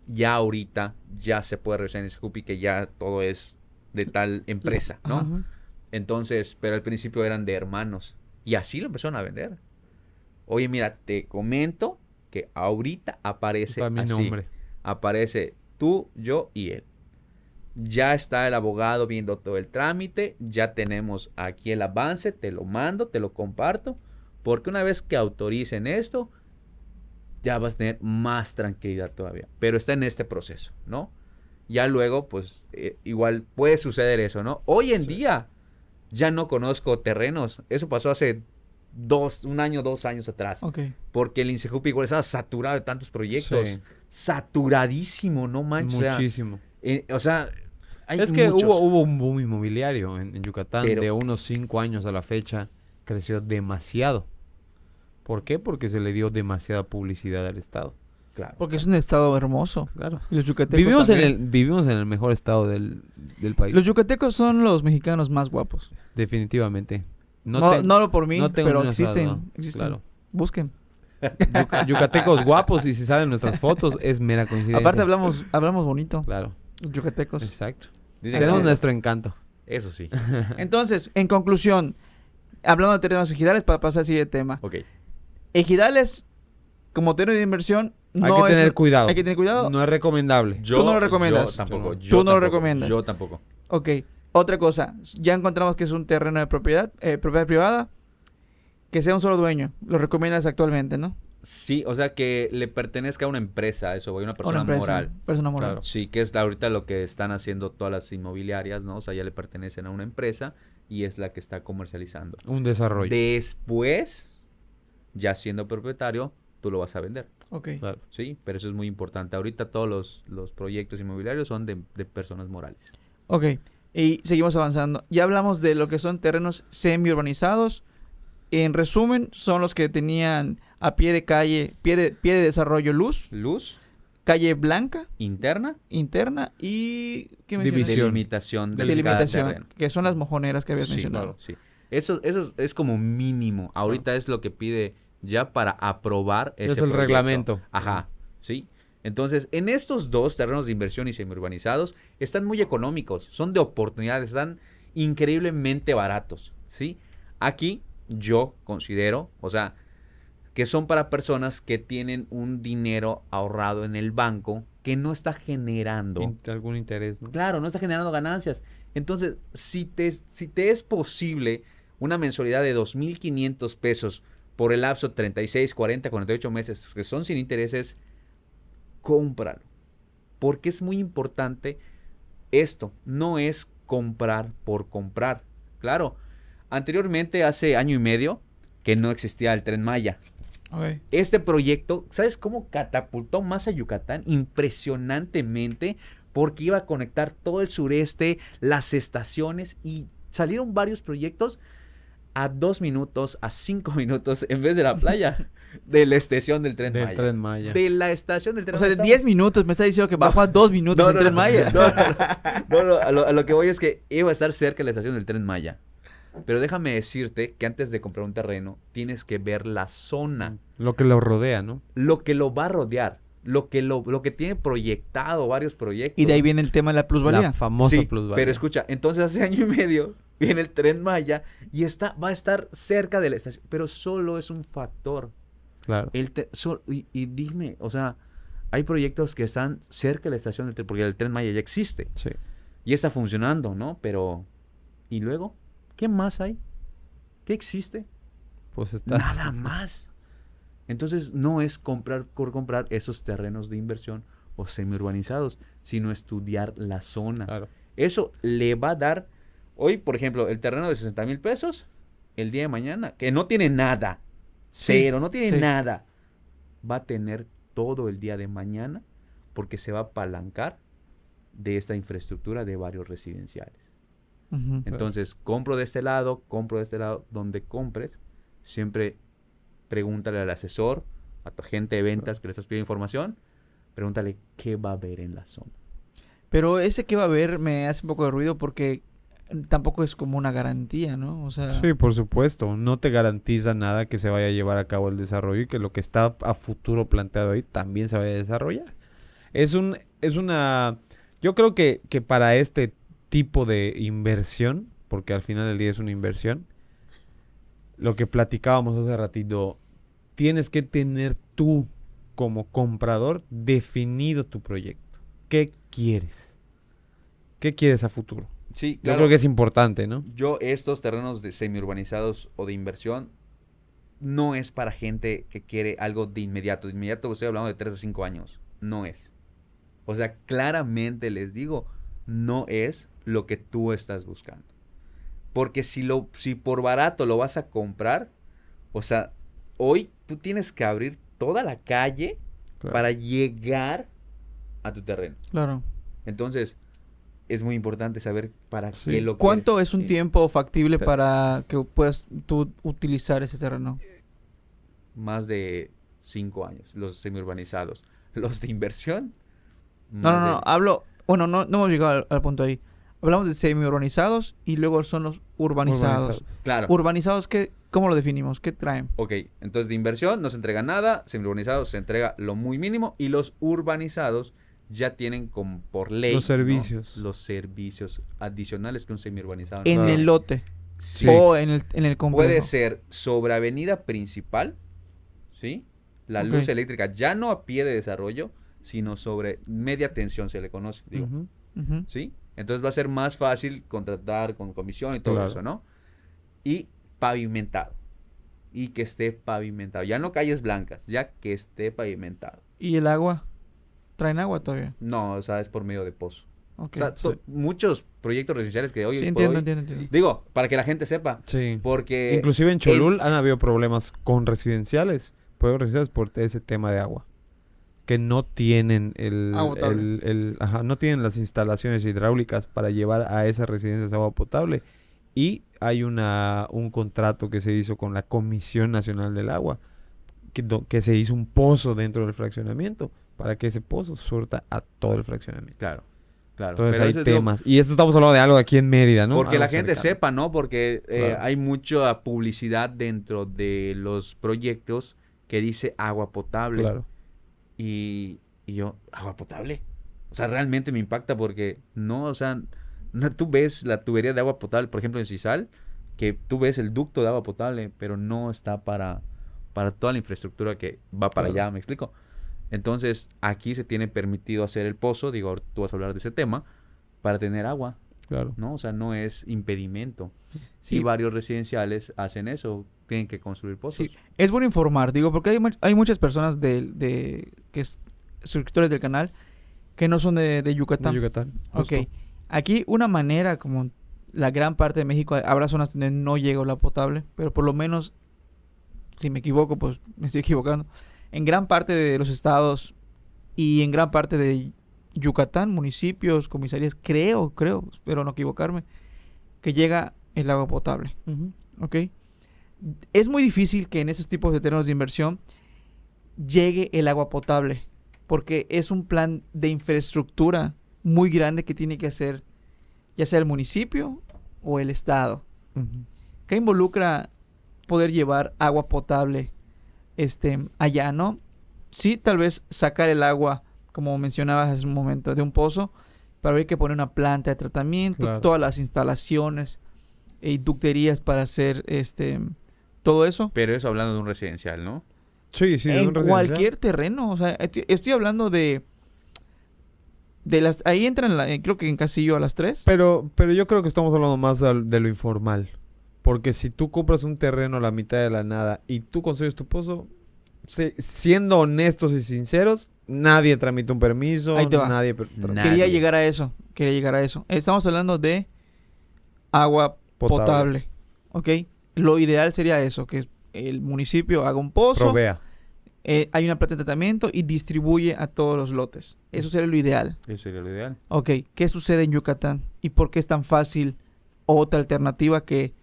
Ya ahorita, ya se puede revisar en Scoopy que ya todo es de tal empresa, ¿no? Ajá. Entonces, pero al principio eran de hermanos. Y así lo empezaron a vender. Oye, mira, te comento que ahorita aparece Está mi así. nombre. Aparece tú, yo y él. Ya está el abogado viendo todo el trámite. Ya tenemos aquí el avance. Te lo mando, te lo comparto. Porque una vez que autoricen esto, ya vas a tener más tranquilidad todavía. Pero está en este proceso, ¿no? Ya luego, pues, igual puede suceder eso, ¿no? Hoy en día, ya no conozco terrenos. Eso pasó hace 1 año, 2 años atrás. Ok. Porque el INSEJUPI igual estaba saturado de tantos proyectos. Sí. Saturadísimo, no manches. Muchísimo. O sea, hay Es que muchos. hubo un boom inmobiliario en Yucatán. Pero- de unos 5 años a la fecha, creció demasiado. ¿Por qué? Porque se le dio demasiada publicidad al Estado. Claro. Porque es un estado hermoso. Claro. Y los yucatecos Vivimos en el mejor estado del país. Los yucatecos son los mexicanos más guapos. Definitivamente. No por mí, no tengo pero ninguna existen. duda. Existen. Claro. Busquen. Yucatecos guapos, y si salen nuestras fotos, es mera coincidencia. Aparte hablamos bonito. Claro, Los yucatecos. exacto. Dicen que Tenemos sí. nuestro encanto. Eso sí. Entonces, en conclusión, hablando de terrenos ejidales, para pasar al siguiente tema. Ok. Ejidales, como terreno de inversión, Hay no que es- tener cuidado. Hay que tener cuidado. No es recomendable. Tú no lo recomiendas. Yo tampoco. Tú yo no lo tampoco, recomiendas. Yo tampoco. Ok. Otra cosa. Ya encontramos que es un terreno de propiedad privada. Que sea un solo dueño. Lo recomiendas actualmente, ¿no? Sí, o sea, que le pertenezca a una empresa, eso, güey, una persona Una empresa, moral. Persona moral. Claro. Sí, que es ahorita lo que están haciendo todas las inmobiliarias, ¿no? O sea, ya le pertenecen a una empresa y es la que está comercializando. Un desarrollo. Después, ya siendo propietario, tú lo vas a vender, Ok. Claro. ¿sí? Pero eso es muy importante. Ahorita todos los proyectos inmobiliarios son de personas morales. Ok. Y seguimos avanzando. Ya hablamos de lo que son terrenos semi-urbanizados. En resumen, son los que tenían a pie de calle, pie de desarrollo luz, Luz, calle blanca, interna, interna y... ¿qué mencionas? División. delimitación de cada Delimitación, terreno. que son las mojoneras que habías Sí, mencionado. sí. Eso es como mínimo. Ahorita es lo que pide ya para aprobar ese Es el proyecto. reglamento. Ajá, ¿sí? Entonces, en estos dos terrenos de inversión y semiurbanizados están muy económicos, son de oportunidades, están increíblemente baratos, ¿sí? Aquí yo considero, o sea, que son para personas que tienen un dinero ahorrado en el banco que no está generando. Algún interés, ¿no? Claro, no está generando ganancias. Entonces, si te es posible una mensualidad de 2,500 pesos por el lapso 36, 40, 48 meses, que son sin intereses, cómpralo. Porque es muy importante esto. No es comprar por comprar. Claro, anteriormente, hace año y medio, que no existía el Tren Maya. Ok. Este proyecto, ¿sabes cómo catapultó más a Yucatán? Impresionantemente, porque iba a conectar todo el sureste, las estaciones, y salieron varios proyectos a 2 minutos, a 5 minutos, en vez de la playa, de la estación del Tren Del Maya. Tren Maya. De la estación del Tren O sea, de Maya. 10 minutos me está diciendo que bajó a 2 minutos en Tren Maya. No, a lo que voy es que iba a estar cerca de la estación del Tren Maya. Pero déjame decirte que antes de comprar un terreno, tienes que ver la zona, Lo que lo rodea, ¿no? lo que lo va a rodear, lo que tiene proyectado, varios proyectos. Y de ahí viene el tema de la plusvalía. La famosa Sí, plusvalía. pero escucha, entonces hace año y medio viene el Tren Maya y va a estar cerca de la estación, pero solo es un factor. Claro. Y dime, o sea, hay proyectos que están cerca de la estación del tren, porque el Tren Maya ya existe Sí. y está funcionando, ¿no? Pero, ¿y luego? ¿Qué más hay? ¿Qué existe? Pues está. Nada más. Entonces, no es comprar por comprar esos terrenos de inversión o semiurbanizados, sino estudiar la zona. Claro. Eso le va a dar, hoy, por ejemplo, el terreno de 60,000 pesos, el día de mañana, que no tiene nada, Sí, cero, no tiene sí. nada, va a tener todo el día de mañana porque se va a apalancar de esta infraestructura de barrios residenciales. Ujú. Entonces, compro de este lado, donde compres, siempre pregúntale al asesor, a tu agente de ventas que le estás pidiendo información, pregúntale qué va a haber en la zona. Pero ese que va a haber me hace un poco de ruido porque tampoco es como una garantía, ¿no? O sea, Sí, por supuesto. No te garantiza nada que se vaya a llevar a cabo el desarrollo y que lo que está a futuro planteado ahí también se vaya a desarrollar. Yo creo que para este tipo de inversión, porque al final del día es una inversión, lo que platicábamos hace ratito, tienes que tener tú como comprador definido tu proyecto. ¿Qué quieres? ¿Qué quieres a futuro? Sí, Yo creo que es importante, ¿no? Yo estos terrenos de semi-urbanizados o de inversión no es para gente que quiere algo de inmediato. De inmediato estoy hablando de 3 a 5 años. No es. O sea, claramente les digo, no es lo que tú estás buscando. Porque si por barato lo vas a comprar, o sea, hoy tú tienes que abrir toda la calle Claro. para llegar a tu terreno. claro. Entonces, es muy importante saber para Sí. qué lo ¿Cuánto quieres. es un Sí. tiempo factible Te- para que puedas tú utilizar ese terreno? Más de 5 años, los semi-urbanizados. Los de inversión, No, más no, no, de- hablo... Bueno, no hemos llegado al punto ahí. Hablamos de semi-urbanizados y luego son los urbanizados. Claro. Urbanizados, ¿cómo lo definimos? ¿Qué traen? Ok, entonces de inversión no se entrega nada, semi-urbanizados se entrega lo muy mínimo y los urbanizados ya tienen como por ley, Los servicios. ¿no? Los servicios adicionales que un semi-urbanizado En no Claro. el lote Sí. o en el complejo. Puede ser sobre avenida principal, ¿sí? La Ok. luz eléctrica ya no a pie de desarrollo, sino sobre media tensión se le conoce, digo, Ujú. Ujú. ¿sí? Entonces va a ser más fácil contratar con comisión y todo Claro. eso, ¿no? Y pavimentado. Y que esté pavimentado. Ya no calles blancas, ya que esté pavimentado. ¿Y el agua? ¿Traen agua todavía? No, o sea, es por medio de pozo. Ok. O sea, muchos proyectos residenciales que hoy Sí, por entiendo, hoy- entiendo. Digo, para que la gente sepa, Sí. porque... Inclusive en Cholul han habido problemas con residenciales, pueblos residenciales por ese tema de agua. Que no tienen Agua potable. no tienen las instalaciones hidráulicas para llevar a esas residencias agua potable. Y hay un contrato que se hizo con la Comisión Nacional del Agua, que se hizo un pozo dentro del fraccionamiento para que ese pozo surta a todo el fraccionamiento. Claro, claro. Entonces Pero hay eso es lo- temas. Y esto estamos hablando de algo aquí en Mérida, ¿no? Porque la Algo gente cercano. sepa, ¿no? Porque Claro. hay mucha publicidad dentro de los proyectos que dice agua potable. Claro. Y yo, ¿agua potable? O sea, realmente me impacta porque no, o sea, no, tú ves la tubería de agua potable, por ejemplo, en Cisal, que tú ves el ducto de agua potable, pero no está para toda la infraestructura que va para Claro. allá, ¿me explico? Entonces, aquí se tiene permitido hacer el pozo, digo, ahora tú vas a hablar de ese tema, para tener agua, Claro. ¿no? O sea, no es impedimento. Sí. Y varios residenciales hacen eso, tienen que construir pozos. Sí, es bueno informar, digo, porque hay muchas personas suscriptores del canal que no son de Yucatán. De Yucatán. Ok, justo. aquí una manera, como la gran parte de México, habrá zonas donde no llega agua potable, pero por lo menos, si me equivoco, pues me estoy equivocando, en gran parte de los estados y en gran parte de Yucatán, municipios, comisarías, creo, espero no equivocarme, que llega el agua potable. Ujú. ¿Ok? Es muy difícil que en esos tipos de terrenos de inversión llegue el agua potable, porque es un plan de infraestructura muy grande que tiene que hacer ya sea el municipio o el estado. Ujú. ¿Qué involucra poder llevar agua potable allá, no? Sí, tal vez sacar el agua, como mencionabas hace un momento, de un pozo, pero hay que poner una planta de tratamiento, Claro. todas las instalaciones y ducterías para hacer todo eso. Pero eso hablando de un residencial, ¿no? Sí, sí. de En un residencial. cualquier terreno, o sea, estoy hablando de las, ahí entran, creo que en Casillo a las 3. Pero yo creo que estamos hablando más de lo informal. Porque si tú compras un terreno a la mitad de la nada y tú construyes tu pozo, siendo honestos y sinceros, nadie tramita un permiso, Ahí te va. nadie... Nadie. Quería llegar a eso. Estamos hablando de agua potable. ¿Ok? Lo ideal sería eso, que el municipio haga un pozo, Provea. hay una planta de tratamiento y distribuye a todos los lotes. Eso sería lo ideal. Eso sería lo ideal. Ok, ¿qué sucede en Yucatán? ¿Y por qué es tan fácil? Otra alternativa que,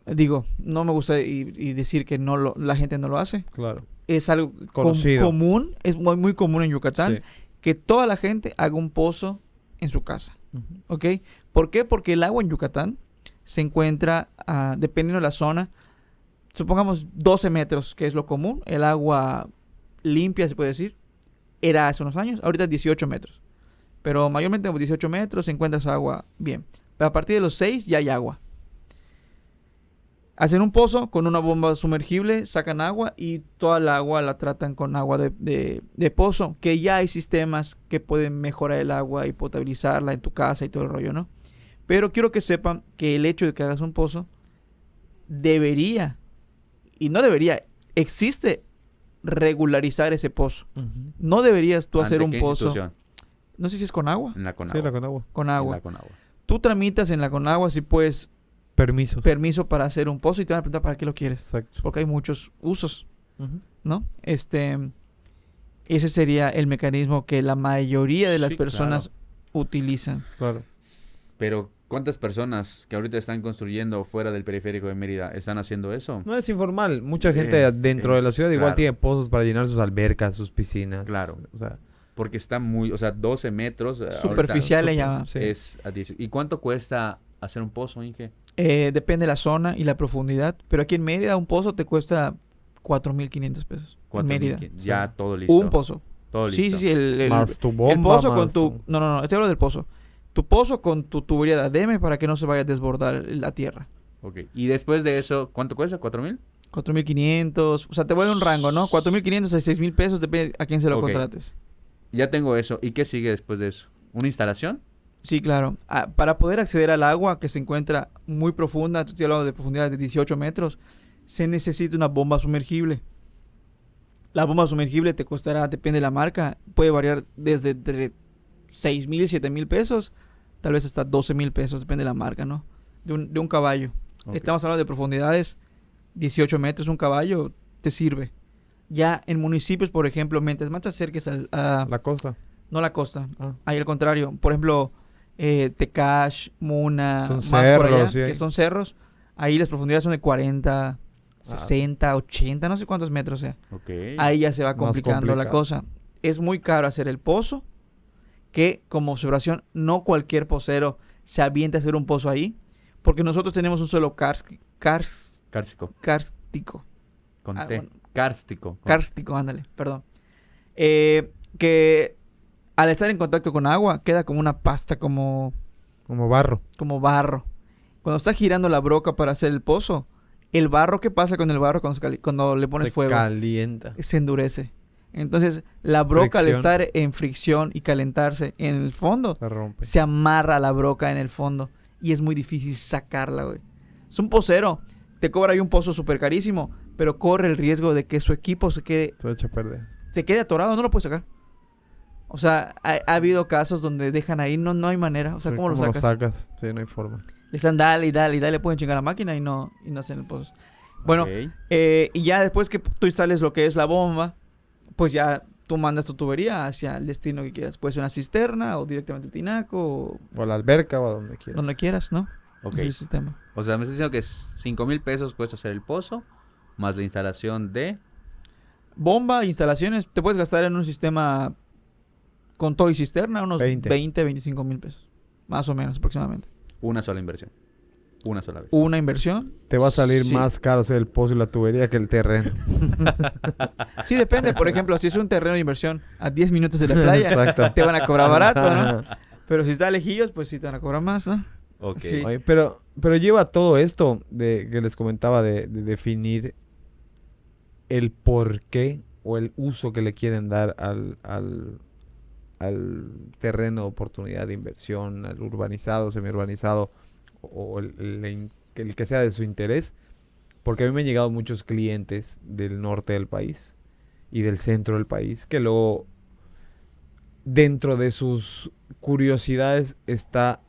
digo, no me gusta y decir que la gente no lo hace. Claro. Es algo Conocido. común, es muy, muy común en Yucatán, Sí. que toda la gente haga un pozo en su casa. Ujú. ¿Ok? ¿Por qué? Porque el agua en Yucatán se encuentra, dependiendo de la zona, supongamos 12 metros, que es lo común. El agua limpia, se puede decir, era hace unos años. Ahorita es 18 metros. Pero mayormente en 18 metros encuentras agua bien. Pero a partir de los 6 ya hay agua. Hacen un pozo con una bomba sumergible, sacan agua y toda el agua la tratan con agua de pozo, que ya hay sistemas que pueden mejorar el agua y potabilizarla en tu casa y todo el rollo, ¿no? Pero quiero que sepan que el hecho de que hagas un pozo debería, y no debería, existe regularizar ese pozo. Ujú. No deberías tú hacer ¿Ante un qué pozo. institución? No sé si es con agua. En la Conagua. Sí, la Conagua. Con En agua. la Conagua. Tú tramitas en la Conagua si puedes Permisos. permiso para hacer un pozo y te van a preguntar para qué lo quieres. Exacto. Porque hay muchos usos, Ujú. ¿no? Ese sería el mecanismo que la mayoría de las Sí, personas claro. utilizan. Claro. Pero, ¿cuántas personas que ahorita están construyendo fuera del periférico de Mérida están haciendo eso? No es informal. Mucha gente dentro de la ciudad igual claro. tiene pozos para llenar sus albercas, sus piscinas. Claro. O sea, Porque está muy, o sea, 12 metros. ahorita Superficial le llaman. sí. Es a 10. ¿Y cuánto cuesta hacer un pozo, Inge? Depende de la zona y la profundidad. Pero aquí en Mérida un pozo te cuesta 4,500 pesos. En Mérida. 4,500. Ya Sí. todo listo. Un pozo. Todo listo. Sí, sí, sí. El más tu bomba, el pozo con más tu... No, no, no. Estoy hablando del pozo. Tu pozo con tu tubería de ADM para que no se vaya a desbordar la tierra. Ok. Y después de eso, ¿cuánto cuesta? ¿4,000? 4,500. O sea, te voy a dar un rango, ¿no? 4,500 a 6,000 pesos. Depende a quién se lo Ok. contrates. Ya tengo eso. ¿Y qué sigue después de eso? ¿Una instalación? Sí, claro. Para poder acceder al agua que se encuentra muy profunda, estoy hablando de profundidad de 18 metros, se necesita una bomba sumergible. La bomba sumergible te costará, depende de la marca, puede variar desde entre 6,000, 7,000 pesos, tal vez hasta 12,000 pesos, depende de la marca, ¿no? De un caballo. Ok. Estamos hablando de profundidades 18 metros, un caballo te sirve. Ya en municipios, por ejemplo, mientras más te acerques la costa. no la costa, Ah. ahí al contrario. Por ejemplo, Tecash, Muna, Son más por allá, cerros, sí, que ahí. son cerros. Ahí las profundidades son de 40, 60, 80, no sé cuántos metros sea. Ok. Ahí ya se va Más complicando la complicado. cosa. Es muy caro hacer el pozo, que como observación, no cualquier pozero se avienta a hacer un pozo ahí, porque nosotros tenemos un suelo Cárstico. kárstico. Con Ah, T. bueno. Kárstico. Kárstico, ándale, perdón. Que al estar en contacto con agua queda como una pasta, como barro. Cuando está girando la broca para hacer el pozo, el barro, ¿qué pasa con el barro cuando le pones Se fuego? calienta. Se endurece. Entonces, la broca al Fricción. estar en fricción y calentarse en el fondo, Se rompe. se amarra la broca en el fondo y es muy difícil sacarla, güey. Es un pozero, te cobra ahí un pozo súper carísimo, pero corre el riesgo de que su equipo se quede Se echa a perder. atorado, no lo puede sacar. O sea, ha habido casos donde dejan ahí, no hay manera. O sea, Sí, ¿cómo lo sacas? Sí, no hay forma. Le están dale y dale y dale, pueden chingar la máquina y no hacen el pozo. Bueno, Ok. y ya después que tú instales lo que es la bomba, pues ya tú mandas tu tubería hacia el destino que quieras. Puede ser una cisterna o directamente al tinaco O a la alberca o a donde o quieras. donde quieras, ¿no? Ok. Ese es el sistema. O sea, me estás diciendo que 5,000 pesos cuesta hacer el pozo, más la instalación de... Bomba, instalaciones, te puedes gastar en un sistema con todo y cisterna unos 20. 25 mil pesos. Más o menos aproximadamente. Una sola inversión. Una sola vez. Una inversión. Te va a salir Sí. más caro hacer el pozo y la tubería que el terreno. Sí, depende. Por ejemplo, si es un terreno de inversión a 10 minutos de la playa, Exacto. te van a cobrar barato, ¿no? Pero si está lejillos, pues sí te van a cobrar más, ¿no? Ok. Sí. Oye, pero lleva todo esto que les comentaba de definir el por qué o el uso que le quieren dar al terreno de oportunidad de inversión, al urbanizado, semiurbanizado o el que sea de su interés. Porque a mí me han llegado muchos clientes del norte del país y del centro del país que luego dentro de sus curiosidades está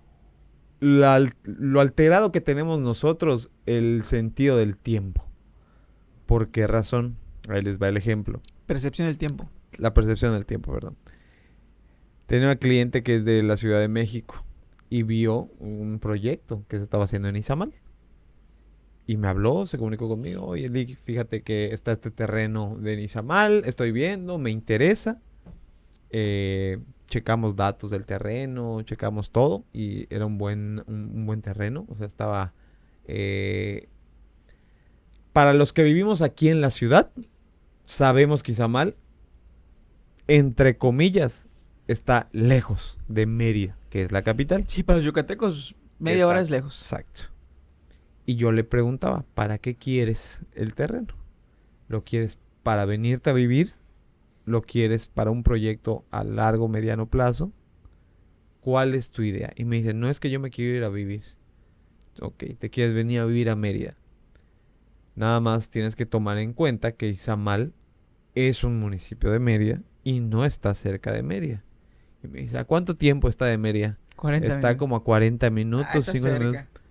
lo alterado que tenemos nosotros, el sentido del tiempo. ¿Por qué razón? Ahí les va el ejemplo. Percepción del tiempo. La percepción del tiempo, perdón. Tenía una cliente que es de la Ciudad de México y vio un proyecto que se estaba haciendo en Izamal. Y me habló, se comunicó conmigo. Oye, Lick, fíjate que está este terreno de Izamal, estoy viendo, me interesa. Checamos datos del terreno, checamos todo y era un buen terreno. O sea, estaba... para los que vivimos aquí en la ciudad, sabemos que Izamal, entre comillas, está lejos de Mérida, que es la capital. Sí, para los yucatecos media hora es lejos. Exacto. Y yo le preguntaba, ¿para qué quieres el terreno? ¿Lo quieres para venirte a vivir? ¿Lo quieres para un proyecto a largo, mediano plazo? ¿Cuál es tu idea? Y me dice, no es que yo me quiero ir a vivir. Ok, te quieres venir a vivir a Mérida. Nada más tienes que tomar en cuenta que Izamal es un municipio de Mérida y no está cerca de Mérida. Y me dice, ¿a cuánto tiempo está de Mérida? 40 Está minutos. como a 40 minutos, Está 50 cerca. minutos.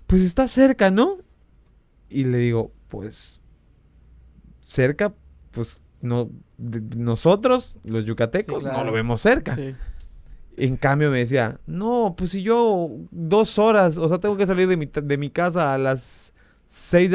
Pues está cerca, ¿no? Y le digo, pues cerca, pues no, nosotros, los yucatecos, Sí, claro. no lo vemos cerca. Sí. En cambio me decía, no, pues si yo 2 horas, o sea, tengo que salir de mi casa a las 5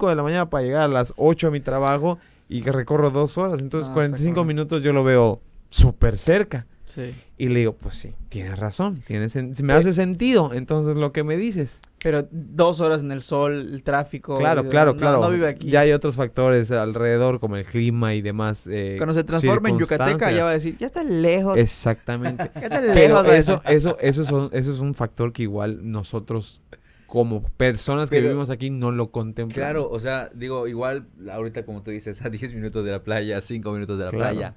de la mañana para llegar a las 8 a mi trabajo y que recorro 2 horas. Entonces No, 45 está cabrón. minutos yo lo veo súper cerca. Sí. Y le digo, pues sí, tienes razón, me hace sentido. Entonces lo que me dices. Pero 2 horas en el sol, el tráfico. Claro, y- claro, no, claro. No vive aquí. Ya hay otros factores alrededor, como el clima y demás. Cuando se transforma en yucateca, circunstancias. ya va a decir, ya está lejos. Exactamente. Ya está Pero lejos. va a eso decir. es un factor que igual nosotros, como personas que Pero- vivimos aquí, no lo contemplamos. Claro, o sea, digo, igual ahorita como tú dices, a 10 minutos de la playa, 5 minutos de la Claro. playa.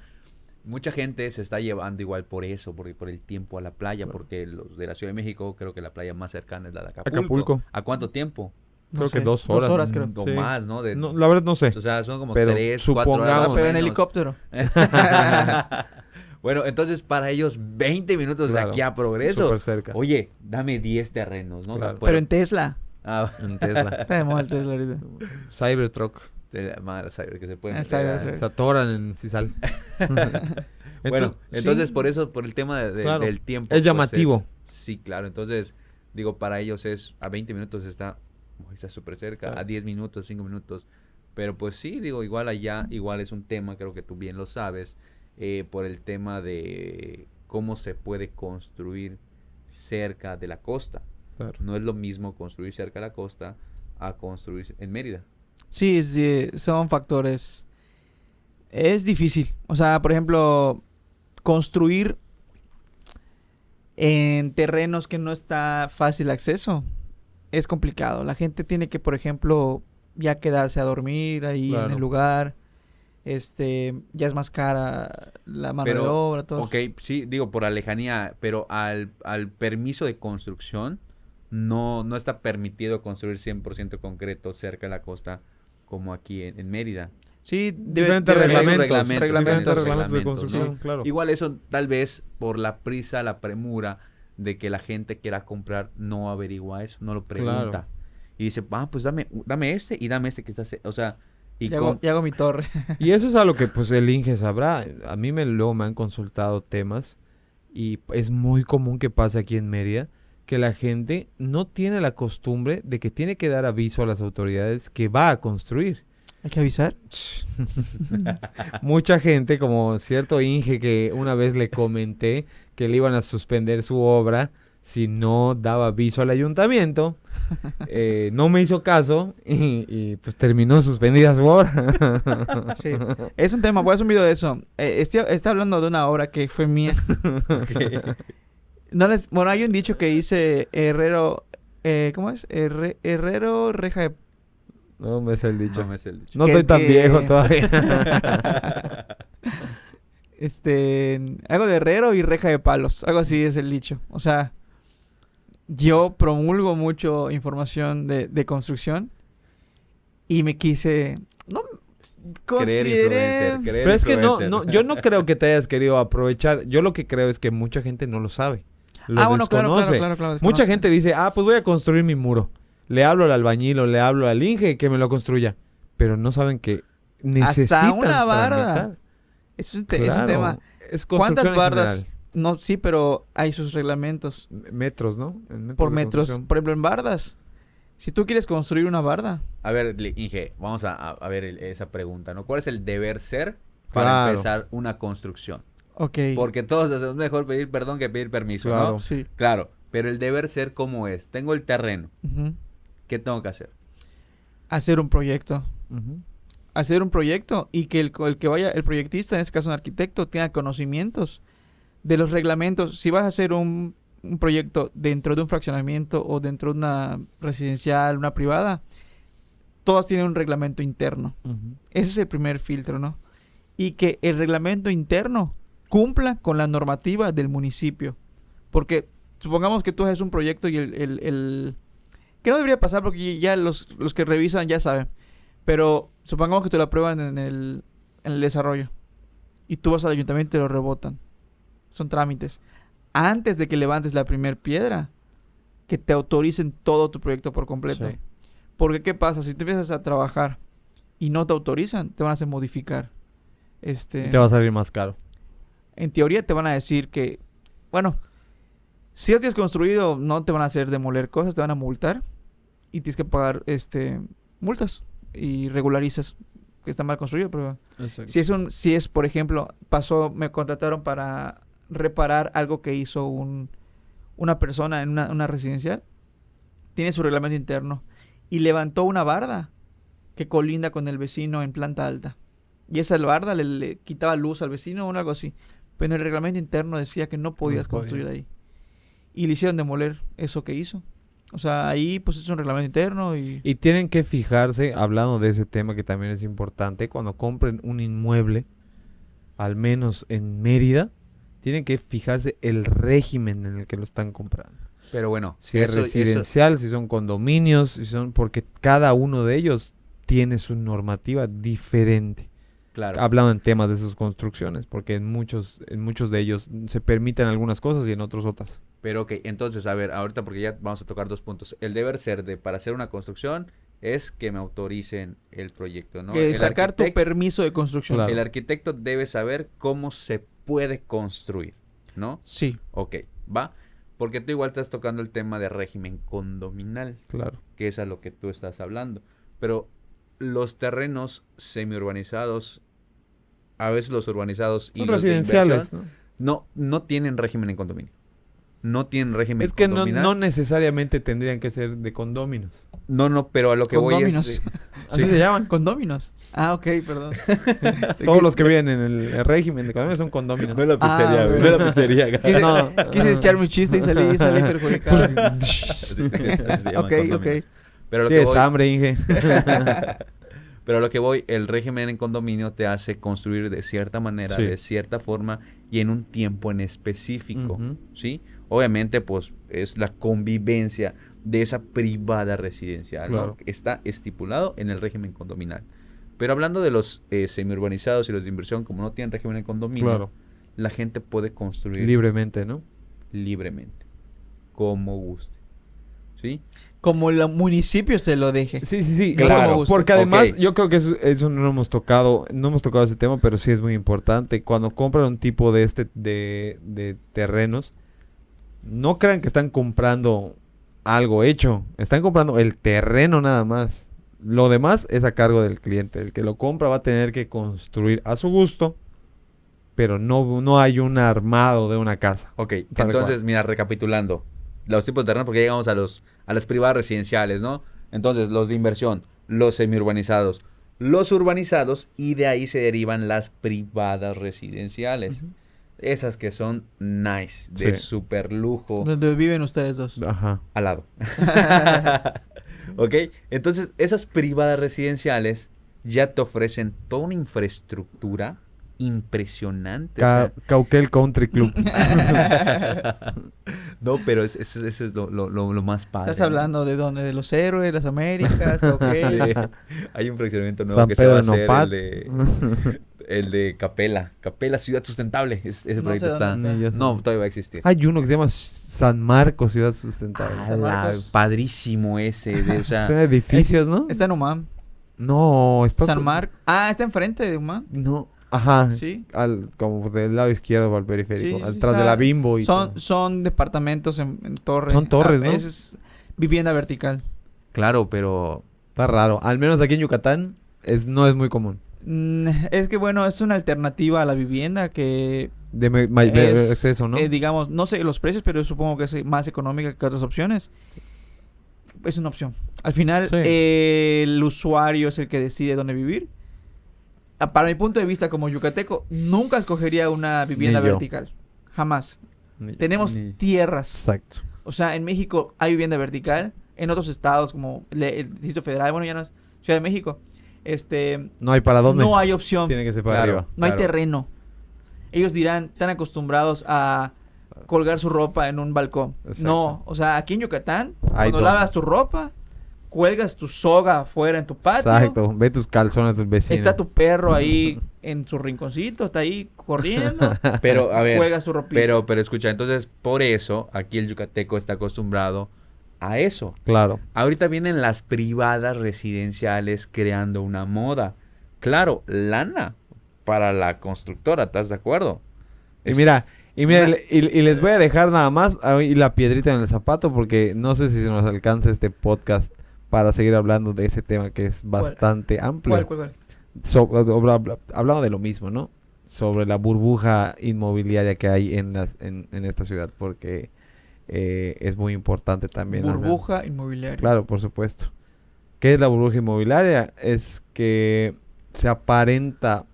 Mucha gente se está llevando igual por eso, por el tiempo a la playa, Claro. porque los de la Ciudad de México, creo que la playa más cercana es la de Acapulco. Acapulco. ¿A cuánto tiempo? No Creo que sé, 2 horas. 2 horas, creo. O Sí. más, ¿no? No, la verdad no sé. O sea, son como Pero 3, 4 horas. supongamos- más o Pero en menos. helicóptero. Bueno, entonces para ellos 20 minutos Claro, de aquí a Progreso. súper cerca. Oye, dame 10 terrenos, ¿no? O sea, Claro. Pero en Tesla. Ah, En Tesla. Está de moda el Tesla ahorita. Cybertruck. de la madre, sabe que se puede Ah, meter a- Cybertruck. Se atoran en Cisal. Bueno, entonces sí, por eso, por el tema Claro. del tiempo. Es pues, llamativo. sí, claro. Entonces, digo, para ellos es a 20 minutos está súper cerca, Claro. a 10 minutos, 5 minutos. Pero pues sí, digo, igual allá, igual es un tema, creo que tú bien lo sabes, por el tema de cómo se puede construir cerca de la costa. Claro. No es lo mismo construir cerca de la costa a construir en Mérida. Sí, son factores. Es difícil. O sea, por ejemplo, construir en terrenos que no está fácil acceso es complicado. La gente tiene que, por ejemplo, ya quedarse a dormir ahí en Claro. el lugar. Ya es más cara la mano de Pero, obra, todo. Ok, sí, digo, por la lejanía, pero al permiso de construcción no está permitido construir 100% concreto cerca de la costa como aquí en Mérida. Sí, Diferentes debe haber reglamentos. reglamentos, Diferentes diferentes reglamentos de reglamentos, construcción, ¿no? claro. Igual eso tal vez por la prisa, la premura de que la gente quiera comprar, no averigua eso, no lo pregunta. Claro. Y dice, pues dame este y dame este que está... O sea, y Y hago mi torre. Y eso es algo que pues el Inge sabrá. A mí luego me han consultado temas y es muy común que pase aquí en Mérida que la gente no tiene la costumbre de que tiene que dar aviso a las autoridades que va a construir. Hay que avisar. Mucha gente, como cierto Inge que una vez le comenté que le iban a suspender su obra si no daba aviso al ayuntamiento, no me hizo caso y pues terminó suspendida su obra. Sí. Es un tema, voy a hacer un video de eso. Estoy hablando de una obra que fue mía. Bueno, hay un dicho que dice herrero, ¿cómo es? Herrero, reja de... No me sé el dicho. no me sé el dicho. No que- estoy tan que- viejo todavía. Algo de herrero y reja de palos. Algo así es el dicho. O sea, yo promulgo mucho información de construcción y me quise... No, Creer consideré... influencer, creer Pero es que influencer. yo no creo que te hayas querido aprovechar. Yo lo que creo es que mucha gente no lo sabe. Lo Bueno, claro, desconoce. claro. Mucha desconoce. gente dice, pues voy a construir mi muro. Le hablo al albañil o le hablo al Inge que me lo construya. Pero no saben que necesitan una barda. tramitar. Eso es, es Claro, un tema. es ¿Cuántas construcción en bardas? general. No, sí, pero hay sus reglamentos. Metros, ¿no? En metros Por de metros. construcción. Por ejemplo, en bardas. Si tú quieres construir una barda, A ver, Inge, vamos a ver esa pregunta, ¿no? ¿Cuál es el deber ser para Claro. empezar una construcción? ok. Porque todos es mejor pedir perdón que pedir permiso, Claro. ¿no? Sí. Claro, pero el deber ser, ¿cómo es? Tengo el terreno, Ujú. ¿qué tengo que hacer? Hacer un proyecto. Ujú. Hacer un proyecto y que el que vaya, el proyectista, en este caso un arquitecto, tenga conocimientos de los reglamentos. Si vas a hacer un proyecto dentro de un fraccionamiento o dentro de una residencial, una privada, todas tienen un reglamento interno. Ujú. Ese es el primer filtro, ¿no? Y que el reglamento interno cumpla con la normativa del municipio. Porque supongamos que tú haces un proyecto y que no debería pasar porque ya los que revisan ya saben. Pero supongamos que te lo aprueban en el desarrollo. Y tú vas al ayuntamiento y te lo rebotan. Son trámites. Antes de que levantes la primer piedra, que te autoricen todo tu proyecto por completo. Sí. Porque ¿qué pasa? Si tú empiezas a trabajar y no te autorizan, te van a hacer modificar. Te va a salir más caro. En teoría te van a decir que, bueno, si ya tienes construido, no te van a hacer demoler cosas, te van a multar y tienes que pagar multas y regularizas que está mal construido, pero si es, por ejemplo, me contrataron para reparar algo que hizo una persona en una residencial, tiene su reglamento interno y levantó una barda que colinda con el vecino en planta alta. Y esa barda le quitaba luz al vecino o algo así. Pero en el reglamento interno decía que no podías construir ahí. Y le hicieron demoler eso que hizo. O sea, ahí pues es un reglamento interno y... Y tienen que fijarse, hablando de ese tema que también es importante, cuando compren un inmueble, al menos en Mérida, tienen que fijarse el régimen en el que lo están comprando. Pero bueno, Si es residencial, si son condominios, porque cada uno de ellos tiene su normativa diferente. claro. Hablando en temas de sus construcciones, porque en muchos de ellos se permiten algunas cosas y en otros otras. Pero ok, entonces, a ver, ahorita porque ya vamos a tocar dos puntos. El deber ser para hacer una construcción es que me autoricen el proyecto, ¿no? que El sacar tu arquitecto- permiso de construcción. Claro. El arquitecto debe saber cómo se puede construir, ¿no? Sí. Ok, ¿va? Porque tú igual estás tocando el tema de régimen condominal, Claro. que es a lo que tú estás hablando. Pero los terrenos semiurbanizados, a veces los urbanizados y Son los de residenciales, inversión, ¿no? no tienen régimen en condominio. No tienen régimen Es que no condominal. necesariamente tendrían que ser de condóminos. No, pero a lo que voy Condóminos. es... Así se llaman. Condóminos. Ah, ok, perdón. Todos los que viven en el régimen de condóminos son condóminos. la pizzería, güey, no la pizzería. Quise, No. quise echar mi chiste y salí perjudicado. Ok, ok. Pero lo que Tienes voy, hambre, Inge. pero a lo que voy, el régimen en condominio te hace construir de cierta manera, Sí. de cierta forma y en un tiempo en específico, Ujú. ¿sí? Obviamente, pues, es la convivencia de esa privada residencial, ¿no? Claro. Está estipulado en el régimen condominal. Pero hablando de los semiurbanizados y los de inversión, como no tienen régimen en condominio, Claro. la gente puede construir Libremente, ¿no? libremente, como guste, ¿sí? Como el municipio se lo deje. Sí. Claro. Porque además, Ok. yo creo que eso no hemos tocado ese tema, pero sí es muy importante. Cuando compran un tipo de terrenos, no crean que están comprando algo hecho. Están comprando el terreno nada más. Lo demás es a cargo del cliente. El que lo compra va a tener que construir a su gusto, pero no hay un armado de una casa. Ok, Tal entonces, cual. mira, recapitulando, los tipos de terrenos, porque ya llegamos a las privadas residenciales, ¿no? Entonces, los de inversión, los semiurbanizados, los urbanizados, y de ahí se derivan las privadas residenciales. Ujú. Esas que son nice, de Sí. super lujo, Donde viven ustedes dos. Ajá. al lado. Ok, entonces, esas privadas residenciales ya te ofrecen toda una infraestructura impresionante. o sea, Cauquel Country Club. no, pero ese es lo más padre. ¿Estás ¿no? hablando de dónde? ¿De los héroes, las Américas? Ok. Hay un fraccionamiento nuevo San que se va a Pedro hacer, Nopat. el de Capela. Capela Ciudad Sustentable. Ese No proyecto sé está... dónde está. Ni yo sé. No, todavía va a existir. Hay uno que se llama San Marcos, Ciudad Sustentable. San ¡Hala! Marcos. Padrísimo ese. O sea, Son edificios, ¿no? Está en UMAM. No, está... San Marcos. Ah, está enfrente de Humán. No, ajá. Sí. Como del lado izquierdo al periférico. Sí, atrás de está- la Bimbo y todo. Son departamentos en torre. Son torres, ¿no? Es vivienda vertical. Claro, pero Está raro. Al menos aquí en Yucatán no es muy común. Es que bueno, es una alternativa a la vivienda que De es, eso, ¿no? digamos, no sé los precios, pero supongo que es más económica que otras opciones. Es una opción. Al final, Sí. el usuario es el que decide dónde vivir. Para mi punto de vista como yucateco, nunca escogería una vivienda Ni yo. vertical. Jamás. Ni- Tenemos ni- tierras. Exacto. O sea, en México hay vivienda vertical. En otros estados como el Distrito Federal, bueno, ya no es Ciudad de México. No hay para dónde. No hay opción. Tiene que ser para Claro. arriba. No hay Claro. terreno. Ellos dirán, están acostumbrados a colgar su ropa en un balcón. Exacto. No, o sea, aquí en Yucatán, Hay cuando donde. lavas tu ropa, cuelgas tu soga afuera en tu patio. Exacto. Ve tus calzones del vecino. Está tu perro ahí en su rinconcito, está ahí corriendo. pero a ver, Cuelga su ropita. pero escucha, entonces por eso aquí el yucateco está acostumbrado a eso. Claro. Ahorita vienen las privadas residenciales creando una moda. Claro, lana para la constructora, ¿estás de acuerdo? Y mira, una- y les voy a dejar nada más ahí la piedrita en el zapato porque no sé si se nos alcanza este podcast para seguir hablando de ese tema que es bastante amplio. ¿Cuál? Hablando de lo mismo, ¿no? Sobre la burbuja inmobiliaria que hay en esta ciudad porque es muy importante también. Burbuja inmobiliaria. Claro, por supuesto. ¿Qué es la burbuja inmobiliaria? Es que se aparenta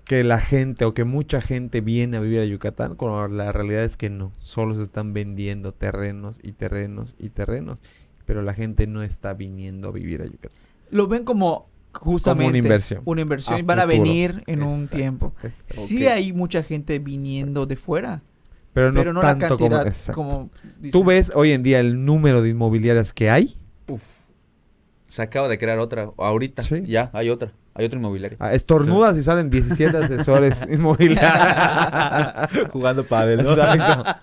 que la gente o que mucha gente viene a vivir a Yucatán, cuando la realidad es que no. Solo se están vendiendo terrenos y terrenos y terrenos. Pero la gente no está viniendo a vivir a Yucatán. Lo ven como justamente una inversión. Una inversión. A Y van a futuro. venir en un Exacto, tiempo. exacto. Sí hay mucha gente viniendo de fuera, Pero pero no la tanto como... cantidad exacto. como Tú dicen. ves hoy en día el número de inmobiliarias que hay. Uf, se acaba de crear otra. Ahorita Sí. ya hay otra. Hay otra inmobiliaria. Estornudas y salen 17 asesores inmobiliarios. Jugando pádel, ¿no? Exacto.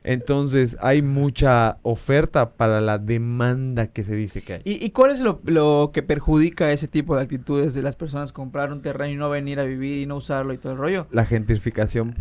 Entonces hay mucha oferta para la demanda que se dice que hay. ¿Y cuál es lo que perjudica ese tipo de actitudes de las personas comprar un terreno y no venir a vivir y no usarlo y todo el rollo? La gentrificación.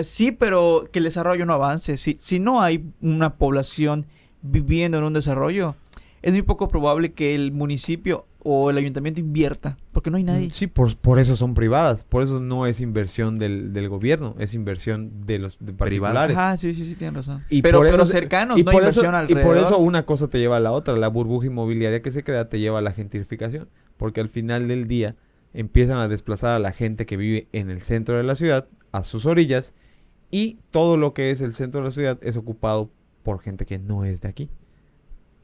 Sí, pero que el desarrollo no avance. Si no hay una población viviendo en un desarrollo, es muy poco probable que el municipio o el ayuntamiento invierta, porque no hay nadie. Sí, por eso son privadas. Por eso no es inversión del gobierno, es inversión de los particulares. Ajá, sí, tienen razón. Y pero por eso cercanos, y no por inversión eso, alrededor. Y por eso una cosa te lleva a la otra. La burbuja inmobiliaria que se crea te lleva a la gentrificación. Porque al final del día empiezan a desplazar a la gente que vive en el centro de la ciudad, a sus orillas, y todo lo que es el centro de la ciudad es ocupado por gente que no es de aquí.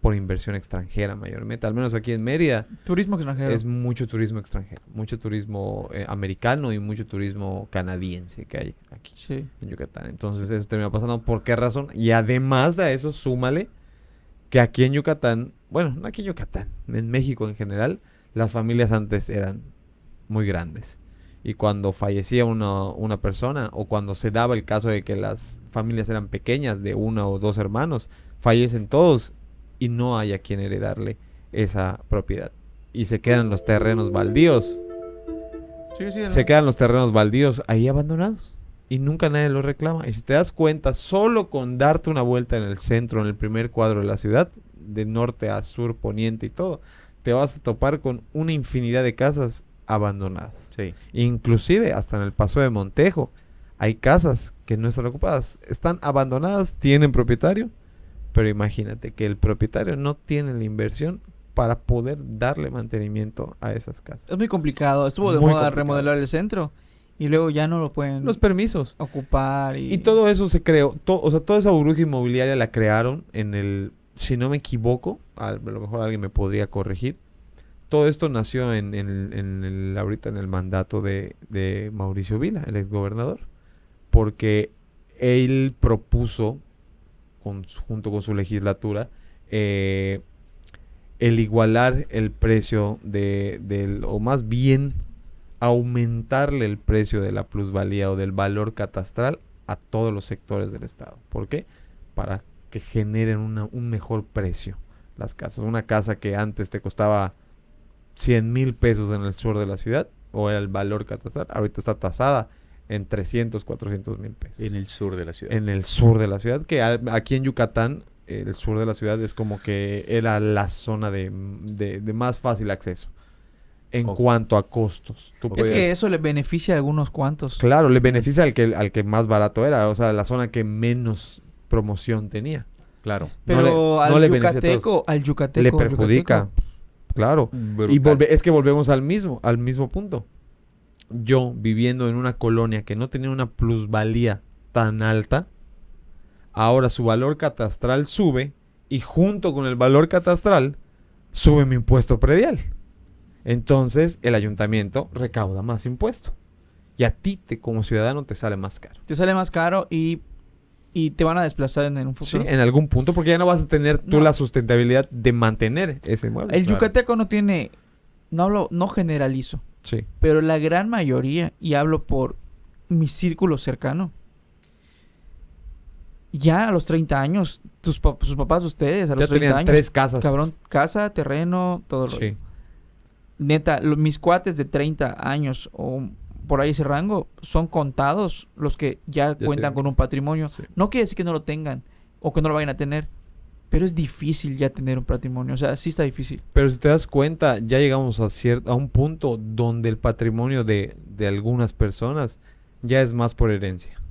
Por inversión extranjera mayormente. Al menos aquí en Mérida Turismo extranjero. es mucho turismo extranjero. Mucho turismo americano y mucho turismo canadiense que hay aquí Sí. en Yucatán. Entonces eso termina pasando. ¿Por qué razón? Y además de eso, súmale que aquí en Yucatán, bueno, no aquí en Yucatán, en México en general, las familias antes eran muy grandes. Y cuando fallecía una persona, o cuando se daba el caso de que las familias eran pequeñas, de uno o dos hermanos, fallecen todos y no hay a quien heredarle esa propiedad. Y se quedan los terrenos baldíos. Se quedan los terrenos baldíos ahí abandonados. Y nunca nadie los reclama. Y si te das cuenta, solo con darte una vuelta en el centro, en el primer cuadro de la ciudad, de norte a sur, poniente y todo, te vas a topar con una infinidad de casas abandonadas. Sí. Inclusive hasta en el Paso de Montejo hay casas que no están ocupadas. Están abandonadas, tienen propietario, pero imagínate que el propietario no tiene la inversión para poder darle mantenimiento a esas casas. Es muy complicado. Estuvo de Muy moda complicado. remodelar el centro y luego ya no lo pueden Los permisos. ocupar. Y todo eso se creó, o sea, toda esa burbuja inmobiliaria la crearon en el, si no me equivoco, a lo mejor alguien me podría corregir, todo esto nació ahorita en el mandato de Mauricio Vila, el exgobernador, porque él propuso, junto con su legislatura, el igualar el precio o más bien aumentarle el precio de la plusvalía o del valor catastral a todos los sectores del estado. ¿Por qué? Para que generen un mejor precio las casas. Una casa que antes te costaba 100,000 pesos en el sur de la ciudad, o el valor catastral, ahorita está tasada en 300, 400,000 pesos. En el sur de la ciudad. En el sur de la ciudad, que aquí en Yucatán, el sur de la ciudad es como que era la zona de más fácil acceso en Ok. cuanto a costos. Tú Es Es podías- que eso le beneficia a algunos cuantos. Claro, le beneficia al que más barato era, o sea, la zona que menos promoción tenía. Claro. Pero no le beneficia a todos. al yucateco... Le perjudica, claro. Y es que volvemos al mismo punto. Yo, viviendo en una colonia que no tenía una plusvalía tan alta, ahora su valor catastral sube y junto con el valor catastral sube mi impuesto predial. Entonces, el ayuntamiento recauda más impuesto. Y a ti, como ciudadano, te sale más caro. Te sale más caro y te van a desplazar en un Sí, futuro. en algún punto, porque ya no vas a tener tú No. la sustentabilidad de mantener ese mueble. El Claro. yucateco no tiene... No generalizo, Sí. pero la gran mayoría, y hablo por mi círculo cercano, ya a los 30 años, sus papás, ustedes, a los Ya 30 tenían años, 3 casas. cabrón, casa, terreno, todo lo Sí. Neta, mis cuates de 30 años o por ahí ese rango, son contados los que ya cuentan tienen. con un patrimonio. Sí. No quiere decir que no lo tengan o que no lo vayan a tener, pero es difícil ya tener un patrimonio. O sea, sí está difícil. Pero si te das cuenta, ya llegamos a un punto donde el patrimonio de algunas personas ya es más por herencia.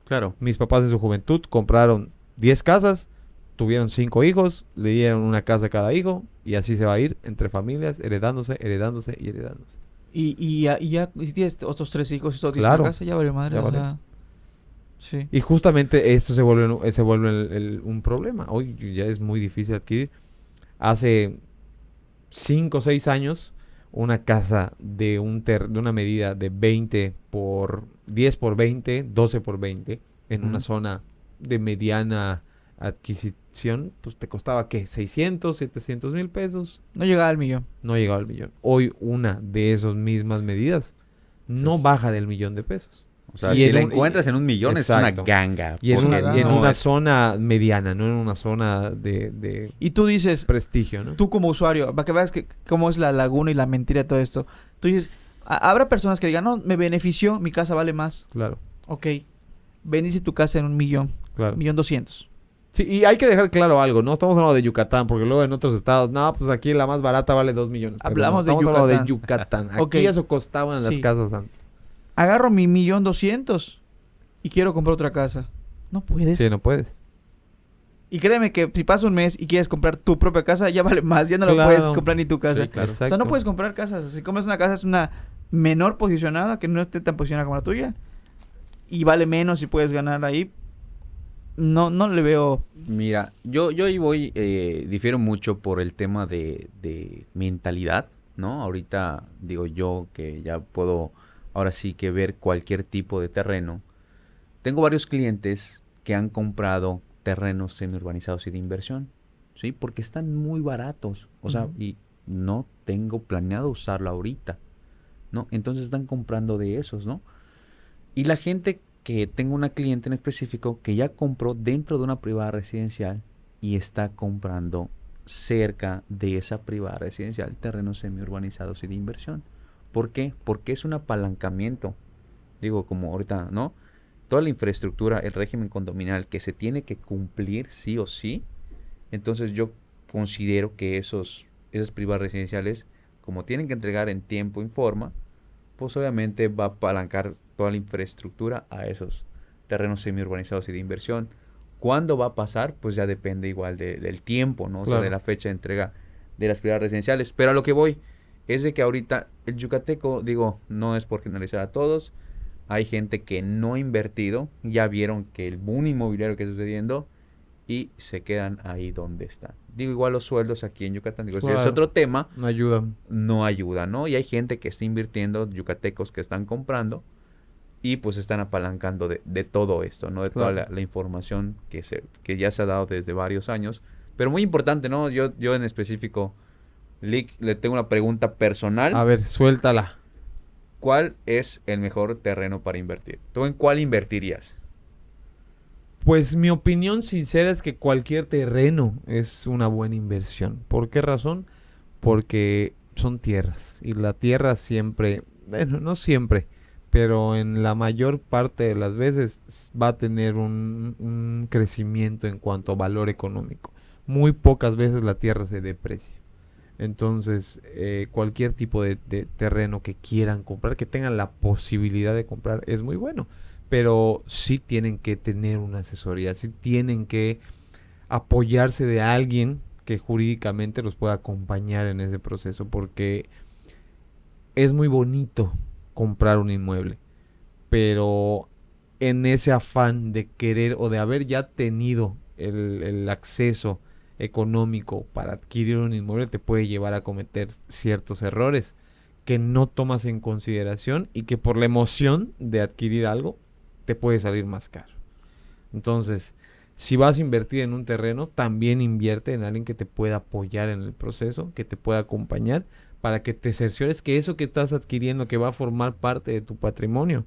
Claro. Mis papás en su juventud compraron 10 casas, tuvieron 5 hijos, le dieron una casa a cada hijo y así se va a ir entre familias, heredándose y heredándose. Y ya si tienes otros 3 hijos y todo tienes Claro. una casa, ya valió madre. Ya o valió. sea, sí. Y justamente esto se vuelve un problema. Hoy ya es muy difícil adquirir. Hace 5 o 6 años, una casa de una medida de 10 por 20, 12 por 20, en una Ujú. zona de mediana adquisición, pues te costaba, ¿qué? 600, 700,000 pesos. No llegaba al millón. No llegaba al millón. Hoy una de esas mismas medidas no Sí. baja del millón de pesos. O sea, Y si en la un- encuentras en 1,000,000 Exacto. es una ganga. Y en porque una- en no una es- zona mediana, no en una zona de Y tú dices, prestigio, ¿no? tú como usuario, para que veas cómo es la laguna y la mentira de todo esto. Tú dices, habrá personas que digan, no, me benefició, mi casa vale más. Claro, Ok, bendice tu casa en 1,000,000, claro. 1,200,000. Sí, y hay que dejar claro algo, no estamos hablando de Yucatán, porque luego en otros estados, no, pues aquí la más barata vale 2 millones. Pero Hablamos no, de estamos hablando de Yucatán. Yucatán. Aquí Ok. eso costaban las Sí. casas antes. Agarro mi 1,200,000 y quiero comprar otra casa. No puedes. Sí, no puedes. Y créeme que si pasa un mes y quieres comprar tu propia casa, ya vale más. Ya no la Claro. puedes comprar ni tu casa. Sí, claro. O sea, no Exacto. puedes comprar casas. Si compras una casa es una menor posicionada, que no esté tan posicionada como la tuya. Y vale menos y puedes ganar ahí. No le veo... Mira, yo ahí voy, difiero mucho por el tema de mentalidad, ¿no? Ahorita digo yo que ya puedo ahora sí que ver cualquier tipo de terreno. Tengo varios clientes que han comprado terrenos semiurbanizados y de inversión, ¿sí? Porque están muy baratos, o sea, Ujú. y no tengo planeado usarlo ahorita, ¿no? Entonces están comprando de esos, ¿no? Y la gente que tengo una cliente en específico que ya compró dentro de una privada residencial y está comprando cerca de esa privada residencial terrenos semiurbanizados y de inversión. ¿Por qué? Porque es un apalancamiento. Digo, como ahorita, ¿no? Toda la infraestructura, el régimen condominial que se tiene que cumplir sí o sí. Entonces yo considero que esas privadas residenciales, como tienen que entregar en tiempo y en forma, pues obviamente va a apalancar toda la infraestructura a esos terrenos semiurbanizados y de inversión. ¿Cuándo va a pasar? Pues ya depende igual del tiempo, ¿no? O sea, Claro. de la fecha de entrega de las privadas residenciales. Pero a lo que voy es de que ahorita el yucateco, digo, no es por generalizar a todos, hay gente que no ha invertido, ya vieron que el boom inmobiliario que está sucediendo y se quedan ahí donde están. Digo, igual los sueldos aquí en Yucatán, digo, si es Claro. otro tema, No ayuda. no ayuda, ¿no? Y hay gente que está invirtiendo, yucatecos que están comprando y pues están apalancando de todo esto, ¿no? De toda Claro. la información que ya se ha dado desde varios años. Pero muy importante, ¿no? Yo en específico, Lick, le tengo una pregunta personal. A ver, suéltala. ¿Cuál es el mejor terreno para invertir? ¿Tú en cuál invertirías? Pues mi opinión sincera es que cualquier terreno es una buena inversión. ¿Por qué razón? Porque son tierras y la tierra siempre, bueno, no siempre, pero en la mayor parte de las veces va a tener un crecimiento en cuanto a valor económico. Muy pocas veces la tierra se deprecia. Entonces, cualquier tipo de terreno que quieran comprar, que tengan la posibilidad de comprar, es muy bueno. Pero sí tienen que tener una asesoría, sí tienen que apoyarse de alguien que jurídicamente los pueda acompañar en ese proceso, porque es muy bonito comprar un inmueble, pero en ese afán de querer o de haber ya tenido el acceso económico para adquirir un inmueble te puede llevar a cometer ciertos errores que no tomas en consideración y que por la emoción de adquirir algo te puede salir más caro. Entonces, si vas a invertir en un terreno, también invierte en alguien que te pueda apoyar en el proceso, que te pueda acompañar, para que te cerciores que eso que estás adquiriendo, que va a formar parte de tu patrimonio,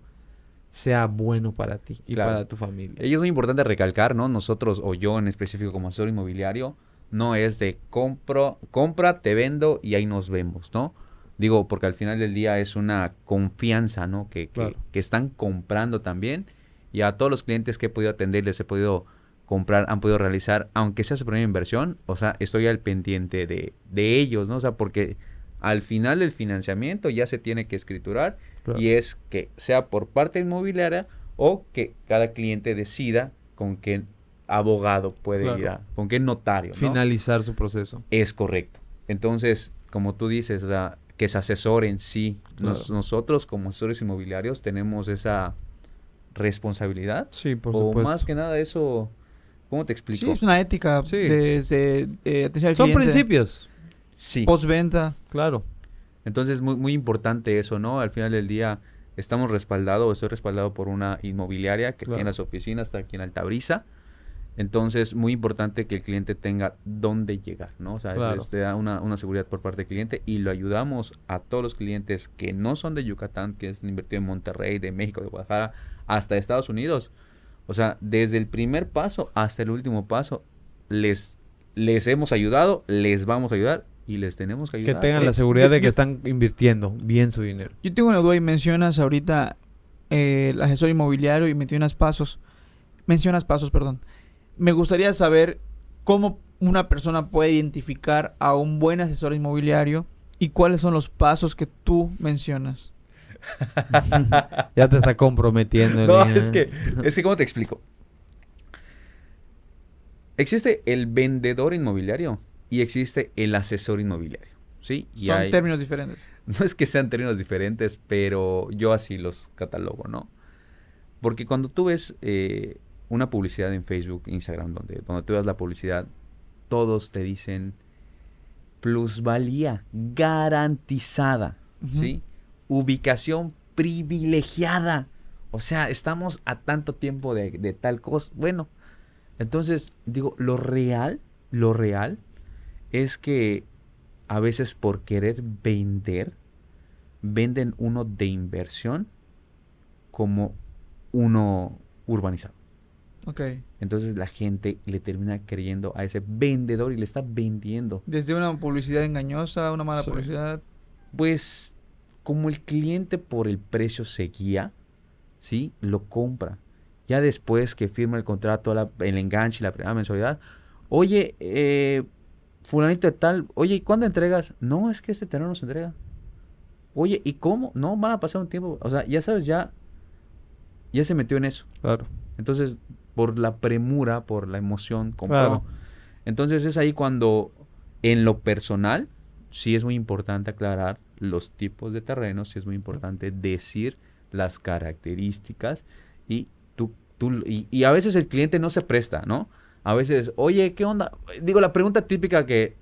sea bueno para ti y Claro. para tu familia. Y es muy importante recalcar, ¿no? Nosotros, o yo en específico como asesor inmobiliario, no es de compra, te vendo y ahí nos vemos, ¿no? Digo, porque al final del día es una confianza, ¿no? Que están comprando también. Y a todos los clientes que he podido atender, les he podido comprar, han podido realizar, aunque sea su primera inversión, o sea, estoy al pendiente de ellos, ¿no? O sea, porque al final del financiamiento ya se tiene que escriturar y es que sea por parte inmobiliaria o que cada cliente decida con qué abogado puede ir, con qué notario, ¿no? Finalizar su proceso. Es correcto. Entonces, como tú dices, o sea, que se asesoren, sí. Nosotros como asesores inmobiliarios tenemos esa responsabilidad. Sí, por o supuesto. más que nada eso, ¿cómo te explico? Sí, es una ética Sí. desde atención al Son cliente, principios. Sí. postventa. Claro. Entonces, muy, muy importante eso, ¿no? Al final del día estamos respaldados, estoy respaldado por una inmobiliaria que tiene las oficinas, está aquí en Altabrisa. Entonces, muy importante que el cliente tenga dónde llegar, ¿no? O sea, te da una seguridad por parte del cliente y lo ayudamos a todos los clientes que no son de Yucatán, que han invertido en Monterrey, de México, de Guadalajara, hasta Estados Unidos. O sea, desde el primer paso hasta el último paso, les hemos ayudado, les vamos a ayudar y les tenemos que ayudar. Que tengan la seguridad de que están invirtiendo bien su dinero. Yo tengo una duda y mencionas ahorita el asesor inmobiliario y mencionas pasos, perdón. Me gustaría saber cómo una persona puede identificar a un buen asesor inmobiliario y cuáles son los pasos que tú mencionas. Ya te está comprometiendo. No, Lina. es que, ¿cómo te explico? Existe el vendedor inmobiliario y existe el asesor inmobiliario, ¿sí? Y Son términos diferentes. No es que sean términos diferentes, pero yo así los catalogo, ¿no? Porque cuando tú ves una publicidad en Facebook, Instagram, donde tú ves la publicidad, todos te dicen plusvalía garantizada, ¿sí? Ubicación privilegiada. O sea, estamos a tanto tiempo de tal cosa. Bueno, entonces, digo, lo real es que a veces por querer venden uno de inversión como uno urbanizado. Ok. Entonces la gente le termina creyendo a ese vendedor y le está vendiendo. Desde una publicidad engañosa, una mala Sí. publicidad. Pues como el cliente por el precio se guía, ¿sí? Lo compra. Ya después que firma el contrato, el enganche y la primera mensualidad. Oye, fulanito de tal, oye, ¿y cuándo entregas? No, es que este terreno no se entrega. Oye, ¿y cómo? No, van a pasar un tiempo. O sea, ya sabes, ya se metió en eso. Claro. Entonces, por la premura, por la emoción, compró. Claro. Entonces es ahí cuando, en lo personal, sí es muy importante aclarar los tipos de terrenos, sí es muy importante decir las características y y a veces el cliente no se presta, ¿no? A veces, oye, ¿qué onda? Digo, la pregunta típica que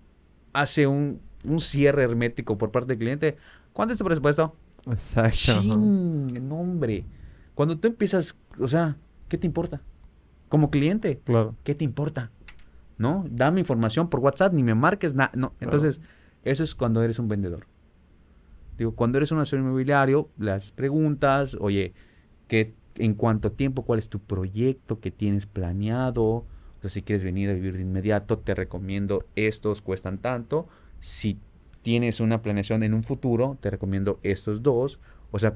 hace un cierre hermético por parte del cliente, ¿cuánto es tu presupuesto? Exacto. Ching, no, hombre. Cuando tú empiezas, o sea, ¿qué te importa? Como cliente, Claro. ¿qué te importa? ¿No? Dame información por WhatsApp, ni me marques nada. No. Entonces, eso es cuando eres un vendedor. Digo, cuando eres un asesor inmobiliario, las preguntas, oye, ¿qué en cuánto tiempo, cuál es tu proyecto que tienes planeado. O sea, si quieres venir a vivir de inmediato, te recomiendo estos, cuestan tanto. Si tienes una planeación en un futuro, te recomiendo estos dos. O sea,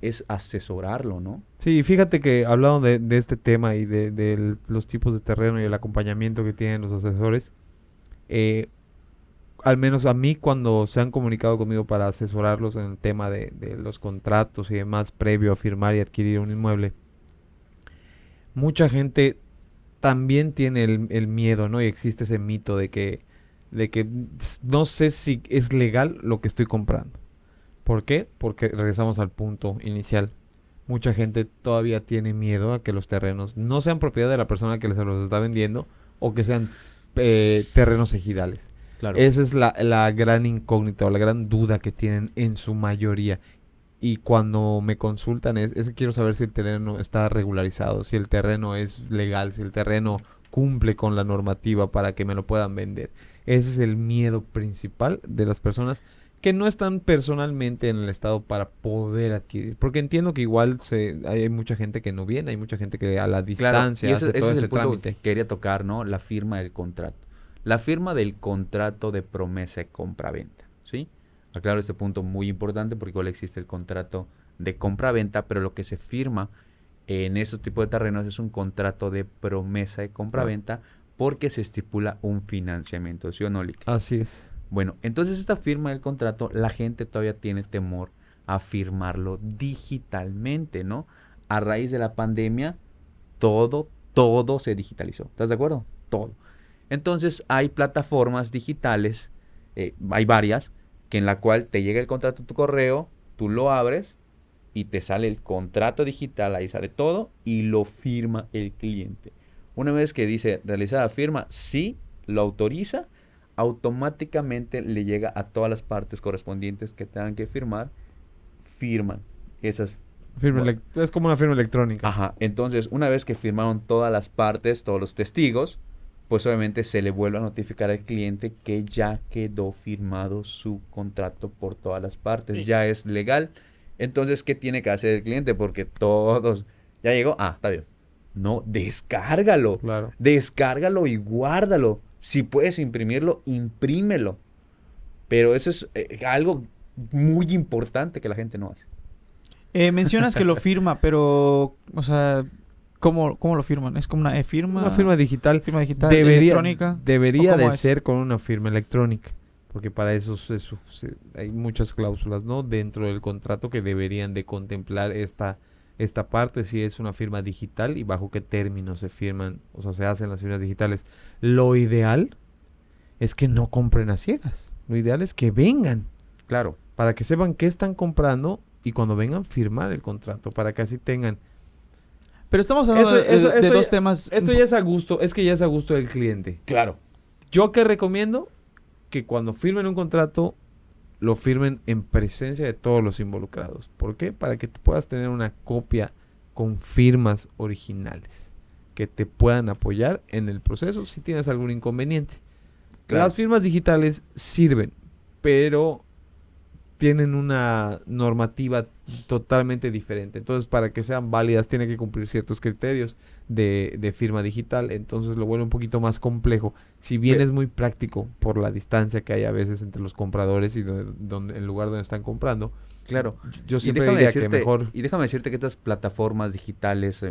es asesorarlo, ¿no? Sí, fíjate que hablando de este tema y de los tipos de terreno y el acompañamiento que tienen los asesores, al menos a mí cuando se han comunicado conmigo para asesorarlos en el tema de los contratos y demás previo a firmar y adquirir un inmueble, mucha gente también tiene el miedo, ¿no? Y existe ese mito de que no sé si es legal lo que estoy comprando. ¿Por qué? Porque regresamos al punto inicial. Mucha gente todavía tiene miedo a que los terrenos no sean propiedad de la persona que se los está vendiendo o que sean terrenos ejidales. Claro. Esa es la gran incógnita o la gran duda que tienen en su mayoría. Y cuando me consultan es que quiero saber si el terreno está regularizado, si el terreno es legal, si el terreno cumple con la normativa para que me lo puedan vender. Ese es el miedo principal de las personas que no están personalmente en el estado para poder adquirir. Porque entiendo que igual hay mucha gente que no viene, hay mucha gente que a la distancia y hace todo ese es ese el punto trámite. que quería tocar, ¿no? La firma del contrato. La firma del contrato de promesa de compra-venta, ¿sí? Aclaro este punto muy importante porque igual existe el contrato de compra-venta, pero lo que se firma en estos tipos de terrenos es un contrato de promesa de compra-venta porque se estipula un financiamiento, ¿sí o no, Lick? Así es. Bueno, entonces esta firma del contrato, la gente todavía tiene temor a firmarlo digitalmente, ¿no? A raíz de la pandemia, todo se digitalizó. ¿Estás de acuerdo? Todo. Entonces hay plataformas digitales, hay varias, que en la cual te llega el contrato a tu correo, tú lo abres y te sale el contrato digital, ahí sale todo y lo firma el cliente. Una vez que dice realizar la firma, sí, lo autoriza, automáticamente le llega a todas las partes correspondientes que tengan que firmar, firman esas. Es como una firma electrónica. Ajá, entonces una vez que firmaron todas las partes, todos los testigos, pues obviamente se le vuelve a notificar al cliente que ya quedó firmado su contrato por todas las partes, ya es legal. Entonces, ¿qué tiene que hacer el cliente? Porque todos, ya llegó, está bien. No, descárgalo. Claro. Descárgalo y guárdalo. Si puedes imprimirlo, imprímelo. Pero eso es algo muy importante que la gente no hace. Mencionas que lo firma, pero, o sea, ¿cómo lo firman? ¿Es como una e-firma? Una firma digital. Firma digital, electrónica. Debería ¿O cómo de es? ser con una firma electrónica. Porque para eso hay muchas cláusulas, ¿no? Dentro del contrato que deberían de contemplar esta parte, si es una firma digital y bajo qué términos se firman, o sea, se hacen las firmas digitales. Lo ideal es que no compren a ciegas. Lo ideal es que vengan Claro. para que sepan qué están comprando y cuando vengan firmar el contrato, para que así tengan. Pero estamos hablando de esto dos ya- temas. Esto ya es a gusto, es que ya es a gusto del cliente. Claro. Yo que recomiendo que cuando firmen un contrato lo firmen en presencia de todos los involucrados. ¿Por qué? Para que tú puedas tener una copia con firmas originales que te puedan apoyar en el proceso si tienes algún inconveniente. Claro. Las firmas digitales sirven, pero tienen una normativa totalmente diferente. Entonces, para que sean válidas, tiene que cumplir ciertos criterios de firma digital. Entonces, lo vuelve un poquito más complejo. Si bien es muy práctico por la distancia que hay a veces entre los compradores y el lugar donde están comprando, Claro. yo Y siempre déjame diría que decirte- mejor... Y déjame decirte que estas plataformas digitales,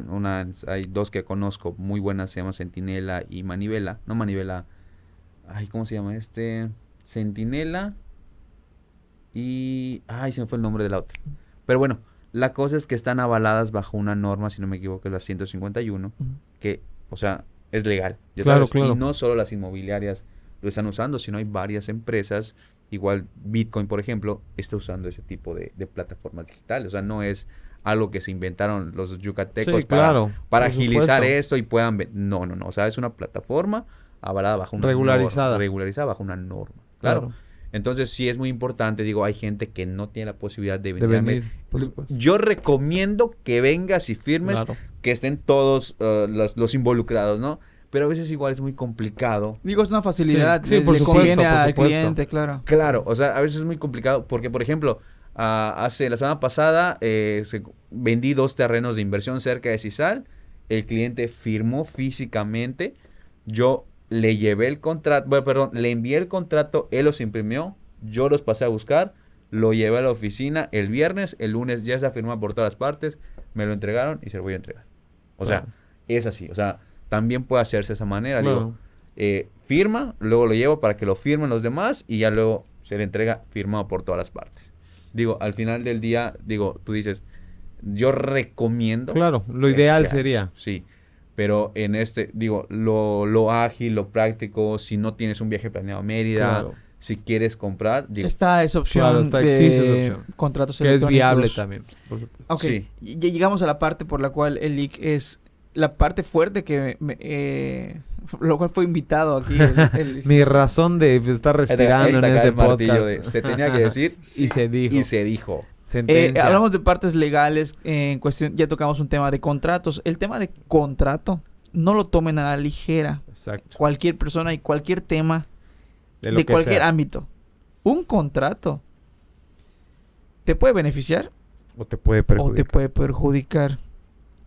hay dos que conozco muy buenas, se llaman Centinela y Manivela. No Manivela, ¿cómo se llama este? Centinela y... se me fue el nombre de la otra. Pero bueno, la cosa es que están avaladas bajo una norma, si no me equivoco, es la 151, que, o sea, es legal. Ya Claro, sabes. claro. Y no solo las inmobiliarias lo están usando, sino hay varias empresas. Igual Bitcoin, por ejemplo, está usando ese tipo de plataformas digitales. O sea, no es algo que se inventaron los yucatecos Sí, claro, para por agilizar supuesto. esto y puedan... No. O sea, es una plataforma avalada bajo una Regularizada. regularizada bajo una norma. Claro. Entonces, sí es muy importante. Digo, hay gente que no tiene la posibilidad de De venir. venir, por supuesto. Yo recomiendo que vengas y firmes, Claro. que estén todos los involucrados, ¿no? Pero a veces igual es muy complicado. Digo, es una facilidad. Sí, por le supuesto, conviene por al supuesto. cliente, claro. Claro, o sea, a veces es muy complicado porque, por ejemplo, La semana pasada vendí 2 terrenos de inversión cerca de Sisal. El cliente firmó físicamente. Yo le llevé el contrato, bueno, perdón, le envié el contrato, él los imprimió, yo los pasé a buscar, lo llevé a la oficina el viernes, el lunes ya está firmado por todas las partes, me lo entregaron y se lo voy a entregar. O sea, es así, o sea, también puede hacerse de esa manera. Claro. Digo, firma, luego lo llevo para que lo firmen los demás y ya luego se le entrega firmado por todas las partes. Digo, al final del día, digo, tú dices, yo recomiendo. Claro, lo que ideal sea sería. eso, sí. Pero en digo, lo ágil, lo práctico, si no tienes un viaje planeado a Mérida, Claro. si quieres comprar, digo, Está esa opción Claro, existe esa de opción. contratos Que es viable electrónicos. también, por supuesto. Ok, Sí. ya llegamos a la parte por la cual el leak es la parte fuerte que lo cual fue invitado aquí. Mi razón de estar ahí respirando en está acá este el martillo podcast. se tenía que decir Y se dijo. y se dijo. Sentencia. Hablamos de partes legales en cuestión, ya tocamos un tema de contratos. El tema de contrato, no lo tomen a la ligera. Exacto. Cualquier persona y cualquier tema De lo de que cualquier sea. ámbito. Un contrato te puede beneficiar O te puede o te perjudicar. puede perjudicar.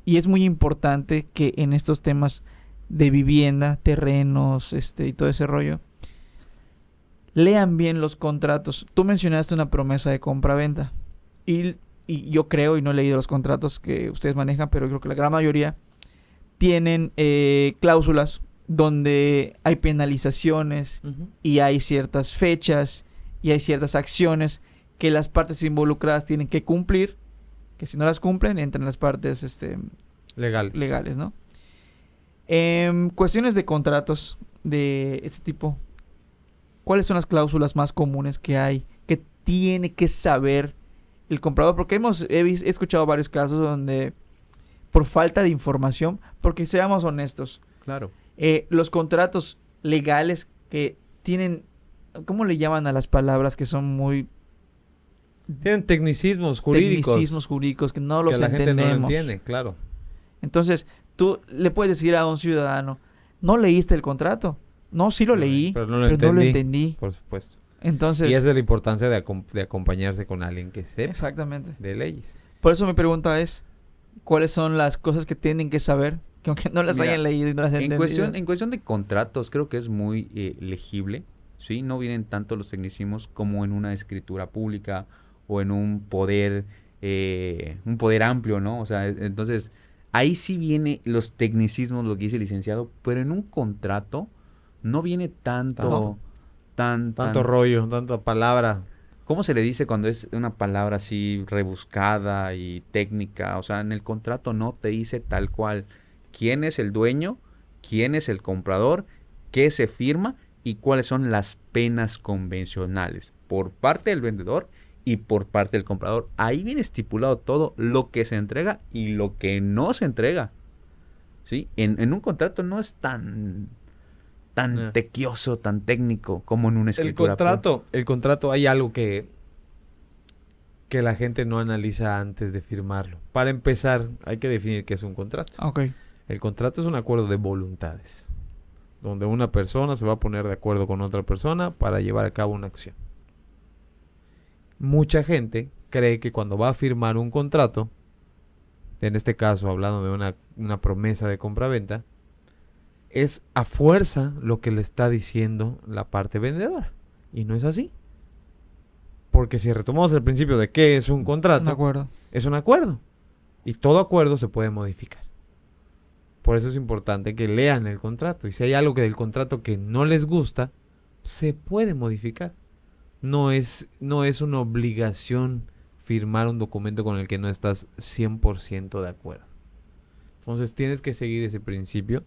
Y es muy importante que en estos temas de vivienda, terrenos, y todo ese rollo, lean bien los contratos. Tú mencionaste una promesa de compra-venta. Y yo creo, y no he leído los contratos que ustedes manejan, pero creo que la gran mayoría tienen cláusulas donde hay penalizaciones Ujú. y hay ciertas fechas y hay ciertas acciones que las partes involucradas tienen que cumplir, que si no las cumplen entran las partes Legal. legales, ¿no? Cuestiones de contratos de este tipo, ¿cuáles son las cláusulas más comunes que hay que tiene que saber el comprador? Porque he escuchado varios casos donde por falta de información, porque seamos honestos, Claro. los contratos legales que tienen, ¿cómo le llaman a las palabras que son muy Tienen tecnicismos jurídicos. tecnicismos jurídicos que no los que la gente no lo entendemos? entiende, claro. Entonces, tú le puedes decir a un ciudadano, ¿no leíste el contrato? No, sí lo leí, pero pero no no lo lo entendí. entendí. Por supuesto. Entonces, Y esa es la importancia de acompañarse con alguien que sepa exactamente. de leyes. Por eso mi pregunta es, ¿cuáles son las cosas que tienen que saber que aunque no las Mira, hayan leído y no las hayan En entendido? cuestión de contratos, creo que es muy legible, ¿sí? No vienen tanto los tecnicismos como en una escritura pública o en un poder amplio, ¿no? O sea, entonces, ahí sí viene los tecnicismos, lo que dice el licenciado, pero en un contrato no viene tanto, Tanto rollo, tanta palabra. ¿cómo se le dice cuando es una palabra así rebuscada y técnica? O sea, en el contrato no te dice tal cual quién es el dueño, quién es el comprador, qué se firma y cuáles son las penas convencionales por parte del vendedor y por parte del comprador. Ahí viene estipulado todo lo que se entrega y lo que no se entrega. ¿Sí? En un contrato no es tan tequioso, tan técnico como en una escritura. El contrato hay algo que la gente no analiza antes de firmarlo. Para empezar, hay que definir qué es un contrato. Ok. El contrato es un acuerdo de voluntades, donde una persona se va a poner de acuerdo con otra persona para llevar a cabo una acción. Mucha gente cree que cuando va a firmar un contrato, en este caso hablando de una promesa de compraventa, es a fuerza lo que le está diciendo la parte vendedora. Y no es así. Porque si retomamos el principio de qué es un contrato, De acuerdo. es un acuerdo. Y todo acuerdo se puede modificar. Por eso es importante que lean el contrato. Y si hay algo del contrato que no les gusta, se puede modificar. No es una obligación firmar un documento con el que no estás 100% de acuerdo. Entonces tienes que seguir ese principio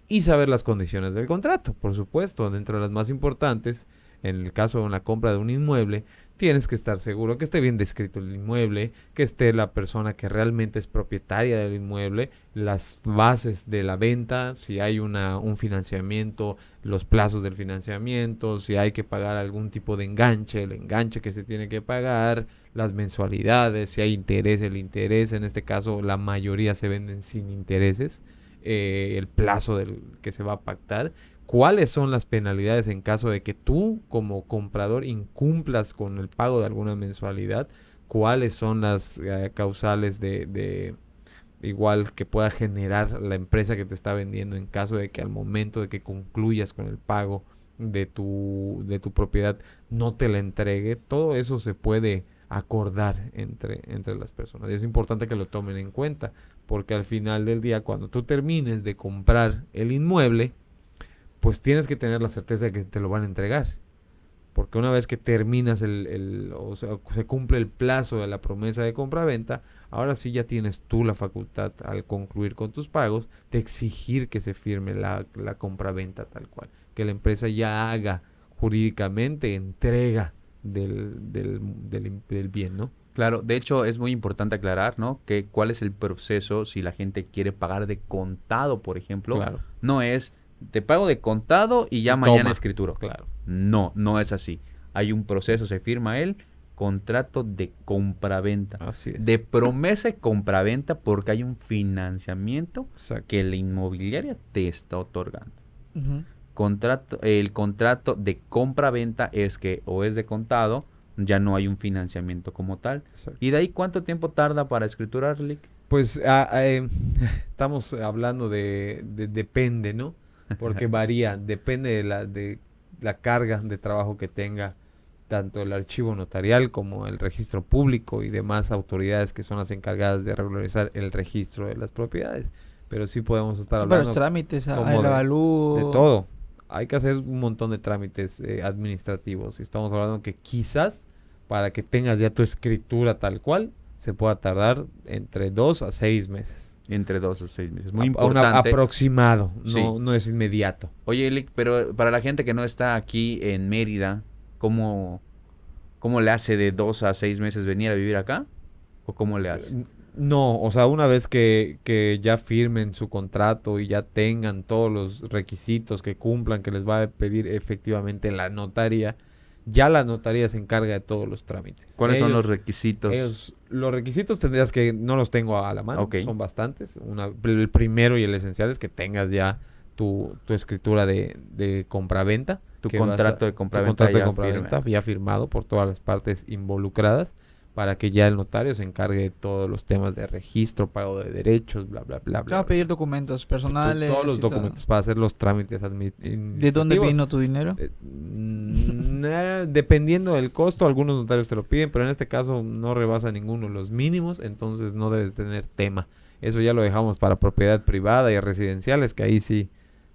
y saber las condiciones del contrato. Por supuesto, dentro de las más importantes, en el caso de una compra de un inmueble, tienes que estar seguro que esté bien descrito el inmueble, que esté la persona que realmente es propietaria del inmueble, las bases de la venta, si hay un financiamiento, los plazos del financiamiento, si hay que pagar algún tipo de enganche, el enganche que se tiene que pagar, las mensualidades, si hay interés, el interés, en este caso la mayoría se venden sin intereses, el plazo que se va a pactar. ¿Cuáles son las penalidades en caso de que tú como comprador incumplas con el pago de alguna mensualidad? cuáles son las causales de igual que pueda generar la empresa que te está vendiendo en caso de que al momento de que concluyas con el pago de tu propiedad no te la entregue. Todo eso se puede acordar entre las personas. Y es importante que lo tomen en cuenta, porque al final del día, cuando tú termines de comprar el inmueble, pues tienes que tener la certeza de que te lo van a entregar. Porque una vez que terminas o sea, se cumple el plazo de la promesa de compra-venta, ahora sí ya tienes tú la facultad, al concluir con tus pagos, de exigir que se firme la compra-venta tal cual. Que la empresa ya haga jurídicamente entrega del bien, ¿no? Claro, de hecho es muy importante aclarar, ¿no? Que cuál es el proceso si la gente quiere pagar de contado, por ejemplo. Claro. No es, te pago de contado y ya Toma. mañana escrituro. Claro. No, no es así. Hay un proceso, se firma el contrato de compraventa. Así es. De promesa de compraventa porque hay un financiamiento Exacto. que la inmobiliaria te está otorgando. Ujú. El contrato de compra-venta es que o es de contado, ya no hay un financiamiento como tal. Exacto. ¿Y de ahí cuánto tiempo tarda para escriturar, Lick? Pues estamos hablando de depende, ¿no? Porque varía, depende de la carga de trabajo que tenga tanto el archivo notarial como el registro público y demás autoridades que son las encargadas de regularizar el registro de las propiedades. Pero sí podemos estar Pero hablando los trámites, como el de avalúo. todo. Hay que hacer un montón de trámites administrativos. Y estamos hablando que quizás para que tengas ya tu escritura tal cual, se pueda tardar entre 2 a 6 meses. Entre 2 a 6 meses. Muy Un importante. aproximado, Sí. no es inmediato. Oye, Lick, pero para la gente que no está aquí en Mérida, ¿cómo le hace de 2 a 6 meses venir a vivir acá? ¿O cómo le hace? No, o sea, una vez que ya firmen su contrato y ya tengan todos los requisitos que cumplan, que les va a pedir efectivamente la notaría, ya la notaría se encarga de todos los trámites. ¿Cuáles son los requisitos? Los requisitos tendrías que, no los tengo a la mano, Ok. son bastantes. El primero y el esencial es que tengas ya tu escritura de compraventa. Tu que contrato de tu compraventa contrato de ya compraventa firme. ya firmado por todas las partes involucradas, para que ya el notario se encargue de todos los temas de registro, pago de derechos, bla, bla, bla, Te va bla. a pedir documentos personales. Todos los y todo. documentos para hacer los trámites ¿De administrativos. dónde vino tu dinero? Dependiendo del costo, algunos notarios te lo piden, pero en este caso no rebasa ninguno de los mínimos, entonces no debes tener tema. Eso ya lo dejamos para propiedad privada y residenciales, que ahí sí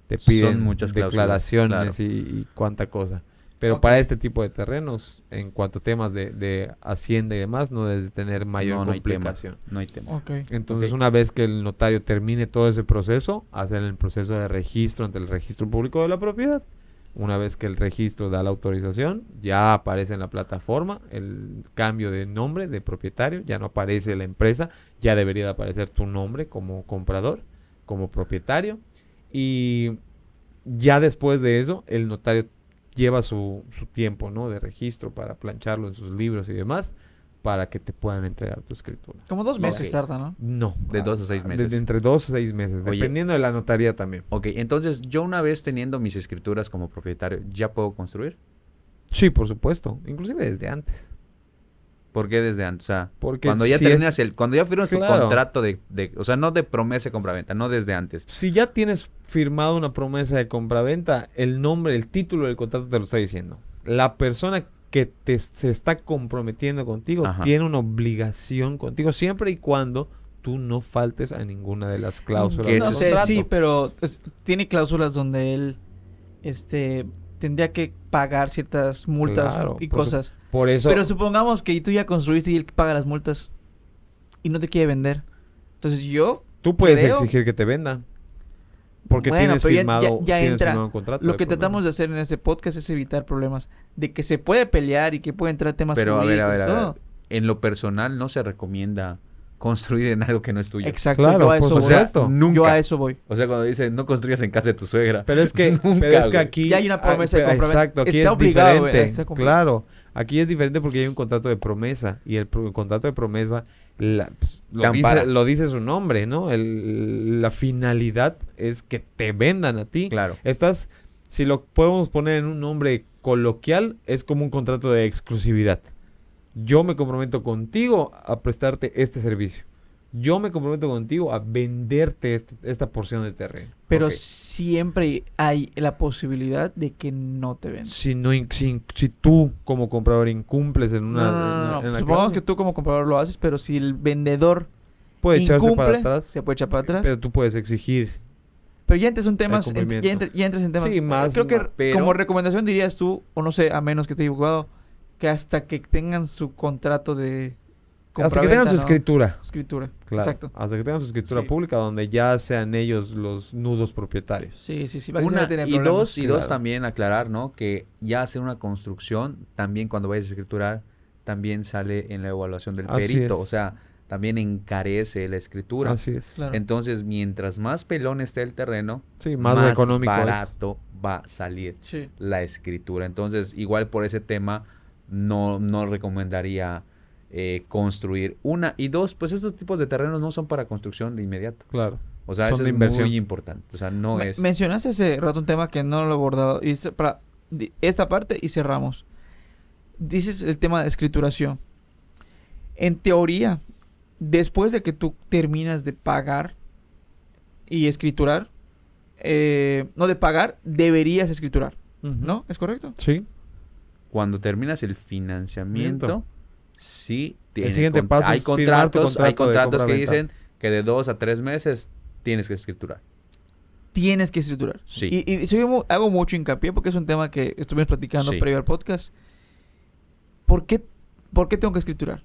te piden Son muchas cláusulas, declaraciones claro. y cuánta cosa. Pero Ok. para este tipo de terrenos, en cuanto a temas de hacienda y demás, no debes tener mayor No hay tema. complicación. No hay tema. Ok. Entonces, Ok. una vez que el notario termine todo ese proceso, hacen el proceso de registro ante el registro público de la propiedad. Una vez que el registro da la autorización, ya aparece en la plataforma el cambio de nombre de propietario, ya no aparece la empresa, ya debería de aparecer tu nombre como comprador, como propietario. Y ya después de eso, el notario lleva su tiempo, ¿no?, de registro para plancharlo en sus libros y demás, para que te puedan entregar tu escritura. Como 2 meses Ok. tarda, ¿no? No. De 2 a 6 meses. De entre 2 a 6 meses, Oye. dependiendo de la notaría también. Ok, entonces yo una vez teniendo mis escrituras como propietario, ¿ya puedo construir? Sí, por supuesto. Inclusive desde antes. ¿Por qué desde antes? O sea, Porque cuando ya si terminas es- cuando ya firmas tu Claro. contrato o sea, no de promesa de compraventa, no desde antes. Si ya tienes firmado una promesa de compraventa, el nombre, el título del contrato te lo está diciendo. La persona que se está comprometiendo contigo Ajá. tiene una obligación contigo siempre y cuando tú no faltes a ninguna de las cláusulas Que del eso No es- sé, contrato. sí, pero tiene cláusulas donde él tendría que pagar ciertas multas Claro, y por cosas. Por eso, Pero supongamos que tú ya construiste y él paga las multas y no te quiere vender. Entonces yo, tú puedes creo- exigir que te venda. Porque Bueno, tienes pero ya- firmado, ya tienes entra. firmado un contrato. lo de que por medio. tratamos de hacer en este podcast es evitar problemas. De que se puede pelear y que puede entrar temas Pero a ver, jurídicos, a ver. todo. En lo personal no se recomienda construir en algo que no es tuyo. Exacto, Claro, yo a por eso voy. supuesto. Nunca. Yo a eso voy. O sea, cuando dicen no construyas en casa de tu suegra. Pero es que, Nunca, pero es que güey. aquí... Ya hay una promesa de compraventa. Exacto, aquí Está es obligado, güey, diferente. está complicado. Claro, aquí es diferente porque hay un contrato de promesa. Y el contrato de promesa Te ampara. lo dice su nombre, ¿no? La finalidad es que te vendan a ti. Claro. Si lo podemos poner en un nombre coloquial, es como un contrato de exclusividad. Yo me comprometo contigo a prestarte este servicio. Yo me comprometo contigo a venderte esta porción de terreno. Pero Ok. siempre hay la posibilidad de que no te vendan. Si tú como comprador incumples en una... No. en la Supongamos cláusula, que tú como comprador lo haces, pero si el vendedor puede echarse incumple, para atrás, se puede echar para atrás. pero tú puedes exigir. Pero ya entras en temas, cumplimiento. ya entras en temas. Sí, más- Creo que más- pero- como recomendación dirías tú, o no sé, a menos que esté equivocado, que hasta que tengan su contrato de Hasta que tengan su ¿no? escritura. Escritura. Claro. Exacto. Hasta que tengan su escritura Sí. pública donde ya sean ellos los nudos propietarios. Sí. Para que se Una, no tenga y problemas. dos, Claro. también aclarar, ¿no? Que ya hacer una construcción, también cuando vayas a escriturar, también sale en la evaluación del Así perito. es. O sea, también encarece la escritura. Así es. Claro. Entonces, mientras más pelón esté el terreno, Sí, más económico es. barato va a salir Sí. la escritura. Entonces, igual por ese tema, no recomendaría construir. Una y dos, pues estos tipos de terrenos no son para construcción de inmediato. Claro. O sea, Son eso de es inversión. muy importante. O sea, no es... Mencionaste hace rato un tema que no lo he abordado. Y para esta parte y cerramos. Dices el tema de escrituración. En teoría, después de que tú terminas de pagar y escriturar, no de pagar, deberías escriturar. ¿No? ¿Es correcto? Sí. Cuando terminas el financiamiento, sí tiene siguiente paso hay es firmar tu contratos, hay contrato de contratos que compra-venta. dicen que de 2 a 3 meses tienes que escriturar. Tienes que escriturar. Sí. Y sí hago mucho hincapié porque es un tema que estuvimos platicando Sí. previo al podcast. ¿Por qué tengo que escriturar?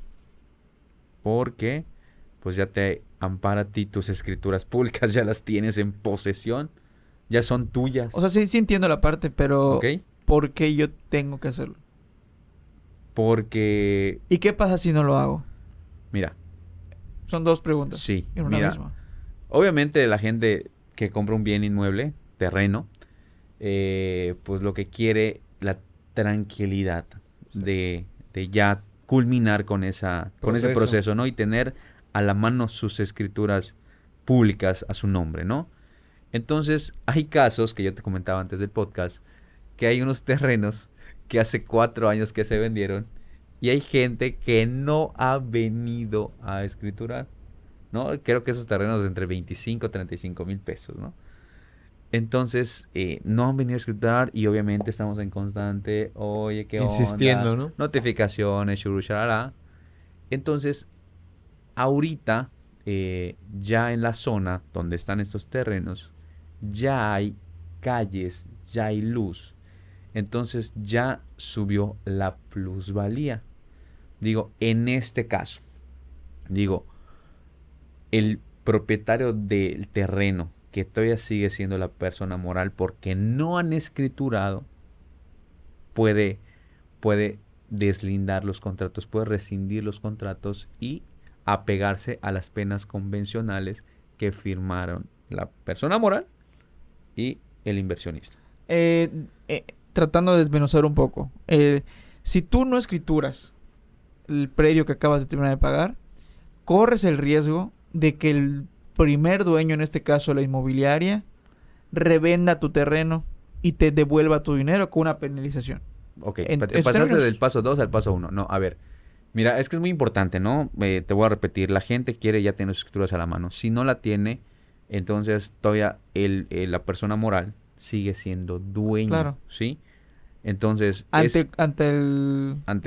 Porque pues ya te ampara a ti tus escrituras públicas, ya las tienes en posesión, ya son tuyas. O sea, sí entiendo la parte, pero ¿Ok? ¿por qué yo tengo que hacerlo? Porque, ¿Y qué pasa si no lo hago? mira, Son dos preguntas sí, en una mira, misma. obviamente la gente que compra un bien inmueble, terreno, pues lo que quiere, la tranquilidad de ya culminar con ese proceso, ¿no? Y tener a la mano sus escrituras públicas a su nombre, ¿no? Entonces, hay casos que yo te comentaba antes del podcast, que hay unos terrenos que hace 4 años que se vendieron y hay gente que no ha venido a escriturar, ¿no? Creo que esos terrenos de entre 25 y 35 mil pesos, ¿no? Entonces, no han venido a escriturar y obviamente estamos en constante, oye, ¿qué onda? Insistiendo, ¿no? Notificaciones, shuru, sharara. Entonces, ahorita, ya en la zona donde están estos terrenos, ya hay calles, ya hay luz. Entonces, ya subió la plusvalía. Digo, en este caso, digo, el propietario del terreno, que todavía sigue siendo la persona moral porque no han escriturado, puede deslindar los contratos, puede rescindir los contratos y apegarse a las penas convencionales que firmaron la persona moral y el inversionista. Tratando de desmenuzar un poco. Si tú no escrituras el predio que acabas de terminar de pagar, corres el riesgo de que el primer dueño, en este caso la inmobiliaria, revenda tu terreno y te devuelva tu dinero con una penalización. Ok, En te esos pasaste términos. del paso 2 al paso 1. No, a ver. Mira, es que es muy importante, ¿no? Te voy a repetir. La gente quiere ya tener sus escrituras a la mano. Si no la tiene, entonces todavía la persona moral sigue siendo dueño. Claro. ¿Sí? Entonces, Ante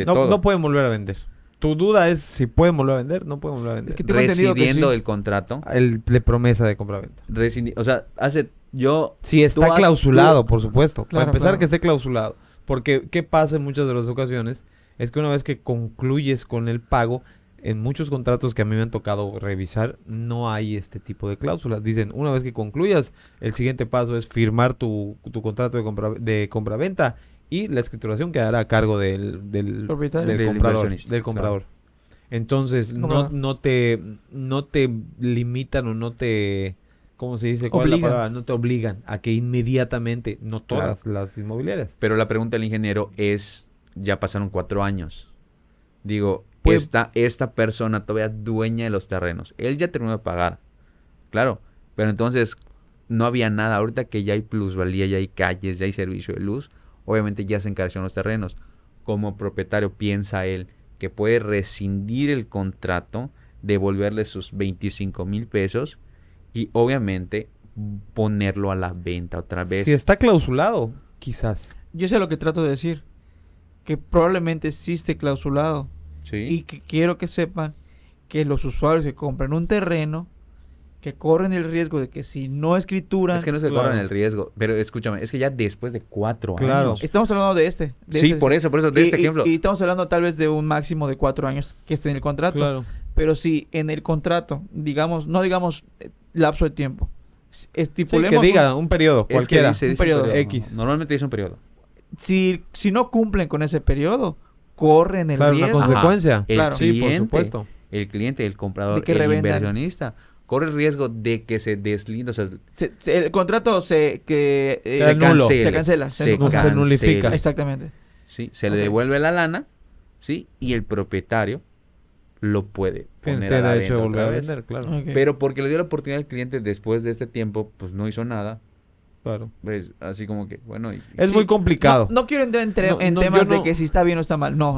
No, todo, no pueden volver a vender. Tu duda es si pueden volver a vender, no pueden volver a vender. Es que tengo entendido que rescindiendo sí. el contrato. El de promesa de compra-venta. O sea, yo... Si está Tú has- clausulado, tú- por supuesto. Para Claro, empezar, claro. que esté clausulado. Porque, ¿qué pasa en muchas de las ocasiones? Es que una vez que concluyes con el pago, en muchos contratos que a mí me han tocado revisar, no hay este tipo de cláusulas. Dicen, una vez que concluyas, el siguiente paso es firmar tu contrato de compra-venta y la escrituración quedará a cargo del Propietario. Del comprador. inversionista, Del comprador. Entonces, Comprador. no te limitan o no te... ¿Cómo se dice? ¿Cuál es la Obligan. palabra? No te obligan a que inmediatamente, no todas las inmobiliarias. Pero la pregunta del ingeniero es, ya pasaron 4 años. Digo, Pues- esta persona todavía dueña de los terrenos. Él ya terminó de pagar. Claro. Pero entonces no había nada. Ahorita que ya hay plusvalía, ya hay calles, ya hay servicio de luz, obviamente ya se encarecieron los terrenos. Como propietario piensa él que puede rescindir el contrato, devolverle sus 25,000 pesos y obviamente ponerlo a la venta otra vez. Si está clausulado, quizás. Yo sé lo que trato de decir. Que probablemente existe clausulado. ¿Sí? Y que quiero que sepan que los usuarios que compran un terreno, que corren el riesgo de que si no escrituran... Es que no se Claro. corran el riesgo. Pero escúchame, es que ya después de 4 Claro. años. Estamos hablando de este. Sí, por eso, de este ejemplo. Y estamos hablando tal vez de un máximo de 4 años que esté en el contrato. Claro. Pero si en el contrato, digamos, no digamos lapso de tiempo, Sí, estipulemos... que diga un periodo, Es que cualquiera. dice un periodo X. Normalmente dice un periodo. si no cumplen con ese periodo, corren el Claro, una riesgo. consecuencia. El Claro. Sí, por cliente, supuesto. el cliente, el comprador, De que el revendan. inversionista, corre el riesgo de que se deslinde, o sea, El contrato se anulo. se cancela. se se nulifica. cancela. Exactamente. Sí, se le Ok. devuelve la lana, ¿sí? Y el propietario lo puede Tiene poner a la derecho de venta volver otra a vez. vender, claro. Ok. Pero porque le dio la oportunidad al cliente después de este tiempo, pues no hizo nada. Claro. Pues así como que, bueno. Es sí. muy complicado. No quiero entrar No, en no, temas yo no- de que si está bien o está mal. No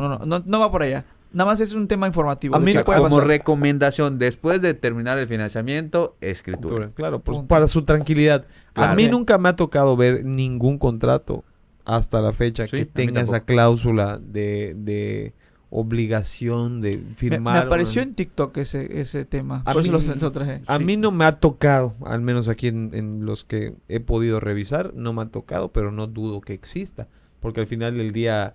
va por allá. Nada más es un tema informativo. A de mí que no- puede Como pasar. recomendación, después de terminar el financiamiento, escritura. Claro, pues, Punto. para su tranquilidad. A Claro. mí nunca me ha tocado ver ningún contrato hasta la fecha Sí, que a mí tenga esa tampoco. cláusula de obligación de Me firmar. apareció en TikTok ese tema. A Por eso mí- lo traje. A Sí. mí no me ha tocado, al menos aquí en los que he podido revisar, no me ha tocado, pero no dudo que exista. Porque al final del día,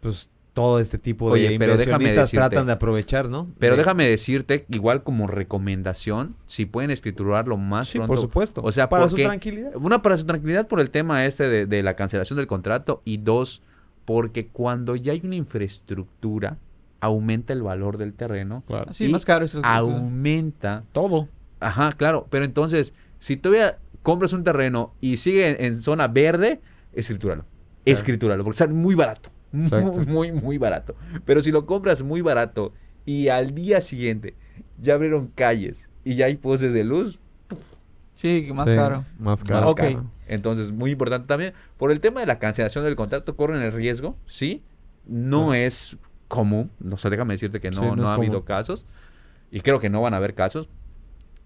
pues todo este tipo Oye, de pero déjame inversionistas decirte- tratan de aprovechar, ¿no? Pero De- déjame decirte, igual como recomendación, si pueden escriturarlo más Sí, pronto. por supuesto. O sea, para porque- su tranquilidad. Una, para su tranquilidad por el tema de la cancelación del contrato. Y dos, porque cuando ya hay una infraestructura, aumenta el valor del terreno. Claro. Sí, y más caro. Eso Aumenta. Todo. Ajá, claro. Pero entonces, si todavía compras un terreno y sigue en zona verde, escritúralo. Escritúralo, porque sale muy barato. Exacto. Muy barato. Pero si lo compras muy barato y al día siguiente ya abrieron calles y ya hay postes de luz, Sí, más Sí, caro. Más caro. más Ok. caro. Entonces, muy importante también. Por el tema de la cancelación del contrato, corren el riesgo, ¿sí? No es común. O sea, déjame decirte que Sí, no no es ha habido común. casos. Y creo que no van a haber casos.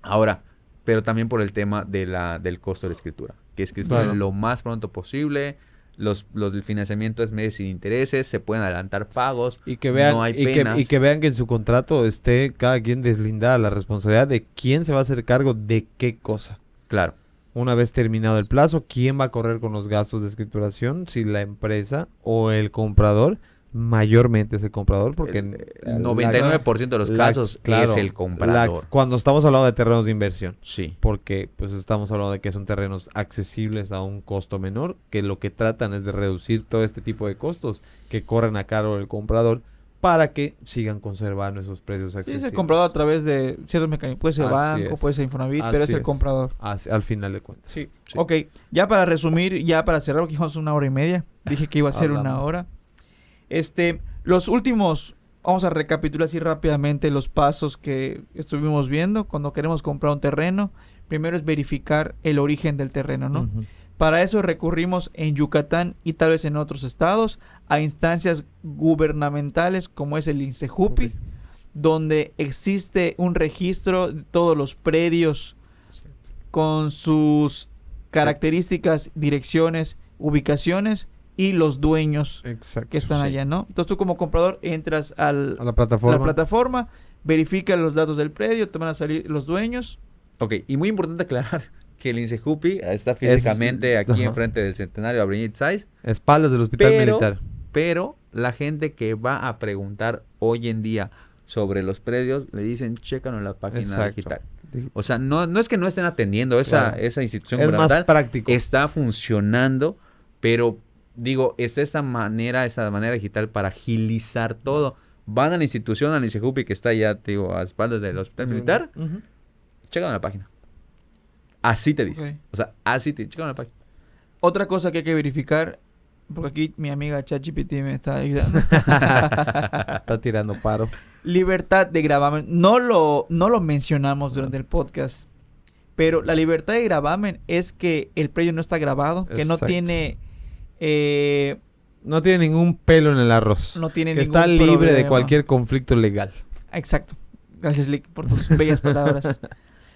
Ahora, pero también por el tema del costo de la escritura. Que escrituren Claro. lo más pronto posible. Los del financiamiento es meses sin intereses. Se pueden adelantar pagos. Y que vean, No hay y, penas. y que vean que en su contrato esté cada quien deslindada la responsabilidad de quién se va a hacer cargo de qué cosa. Claro. Una vez terminado el plazo, quién va a correr con los gastos de escrituración, si la empresa o el comprador, mayormente es el comprador, porque El 99% de los casos es el comprador. cuando estamos hablando de terrenos de inversión, Sí. porque pues estamos hablando de que son terrenos accesibles a un costo menor, que lo que tratan es de reducir todo este tipo de costos que corren a cargo del comprador para que sigan conservando esos precios Sí, accesibles. es el comprador a través de ciertos mecanismos. Puede ser Así banco, es. puede ser Infonavit, pero es Así el es. comprador. Al final de cuentas. Sí. Ok, ya para resumir, ya para cerrar, porque llevamos 1 hora y media. Dije que iba a ser Hablamos. 1 hora. Los últimos, vamos a recapitular así rápidamente los pasos que estuvimos viendo cuando queremos comprar un terreno. Primero es verificar el origen del terreno, ¿no? Ujú. Para eso recurrimos en Yucatán y tal vez en otros estados a instancias gubernamentales como es el INSEJUPI, donde existe un registro de todos los predios con sus características, direcciones, ubicaciones y los dueños Exacto. que están Sí. allá, ¿no? Entonces tú como comprador entras A la plataforma. la plataforma, verifica los datos del predio, te van a salir los dueños. Ok, y muy importante aclarar que el INSEJUPI está físicamente aquí ajá. enfrente del Centenario Avenida Itzais, Espaldas del hospital Pero- militar. pero la gente que va a preguntar hoy en día sobre los predios le dicen, chécalo en la página Exacto. digital. O sea, no es que no estén atendiendo Claro. esa institución Es más gubernamental, práctico. está funcionando, pero digo, está esta manera digital para agilizar todo. Van a la institución, al INSEJUPI que está allá, te digo, a espaldas del hospital militar, Ujú. chécalo en la página. Así te dice. Ok. O sea, así te chécalo en la página. Otra cosa que hay que verificar, porque aquí mi amiga ChatGPT me está ayudando. Está tirando paro. Libertad de gravamen. No lo mencionamos durante el podcast. Pero la libertad de gravamen es que el predio no está grabado, que no Exacto. tiene No tiene ningún pelo en el arroz. No tiene que ningún está libre de problema. cualquier conflicto legal. Exacto. Gracias, Lick, por tus bellas palabras.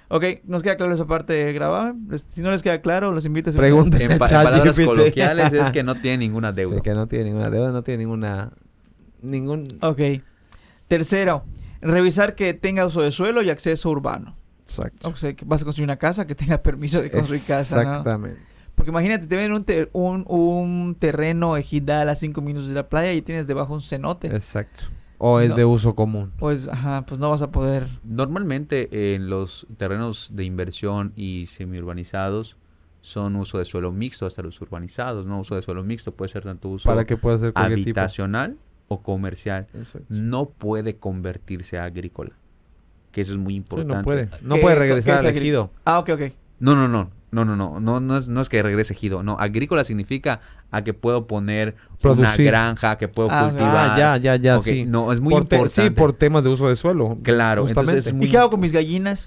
Ok, ¿nos queda claro esa parte grabada? Si no les queda claro, los invito a hacer Pregunta. En Chat palabras GPT. coloquiales es que no tiene ninguna deuda. Sí, que no tiene ninguna deuda, no tiene ningún... Ok. Tercero, revisar que tenga uso de suelo y acceso urbano. Exacto. O sea, que vas a construir una casa, que tenga permiso de construir casa, ¿no? Exactamente. Porque imagínate, te ven un terreno ejidal a 5 minutos de la playa y tienes debajo un cenote. Exacto. O es No. de uso común. Pues, pues no vas a poder. Normalmente en los terrenos de inversión y semiurbanizados son uso de suelo mixto hasta los urbanizados, ¿no? Uso de suelo mixto puede ser tanto uso Para que pueda ser cualquier tipo. habitacional o comercial. Exacto. No puede convertirse a agrícola, que eso es muy Sí, importante. no puede. No ¿Qué- puede qué regresar es al ejido. Ok. No es que regrese ejido. No, agrícola significa a que puedo poner una Producir. granja, que puedo Ah, ok. cultivar. Ya, Ok, sí. no, es muy por importante. sí, por temas de uso de suelo. Claro, justamente. entonces es muy... ¿Y qué hago con mis gallinas?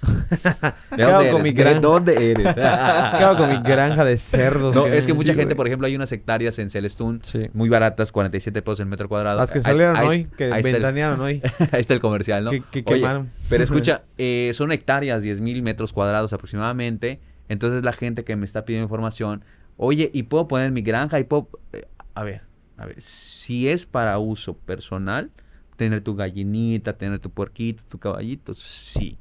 ¿De hago dónde con eres? mi ¿De granja? dónde eres? ¿Qué hago con mi granja de cerdos? No, es que Sí, mucha gente, güey. por ejemplo, hay unas hectáreas en Celestún Sí. muy baratas, 47 pesos el metro cuadrado. Las que Ahí- salieron ahí- hoy, que ahí está el- ventanearon hoy. Ahí está el comercial, ¿no? Que Oye, quemaron. pero escucha, son hectáreas, 10,000 metros cuadrados aproximadamente. Entonces la gente que me está pidiendo información, oye, ¿y puedo poner mi granja? ¿Y puedo...? A ver, si es para uso personal, tener tu gallinita, tener tu puerquito, tu caballito, sí.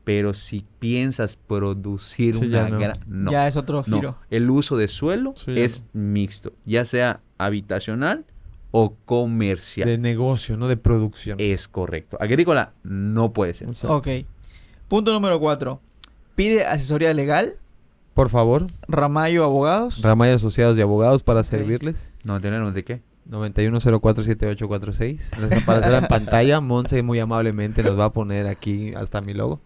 Pero si piensas producir Sí, una ya no. granja, no. Ya es otro No, giro. el uso de suelo Sí, ya es mixto, ya sea habitacional o comercial. De negocio, no de producción. Es correcto. Agrícola no puede ser. Exacto. Ok. Punto número 4. Pide asesoría legal. Por favor, Ramayo Abogados. Ramay Asociados y Abogados para servirles. No, ¿tener de qué? 91047846. Les aparecerá en pantalla. Monse muy amablemente nos va a poner aquí hasta mi logo.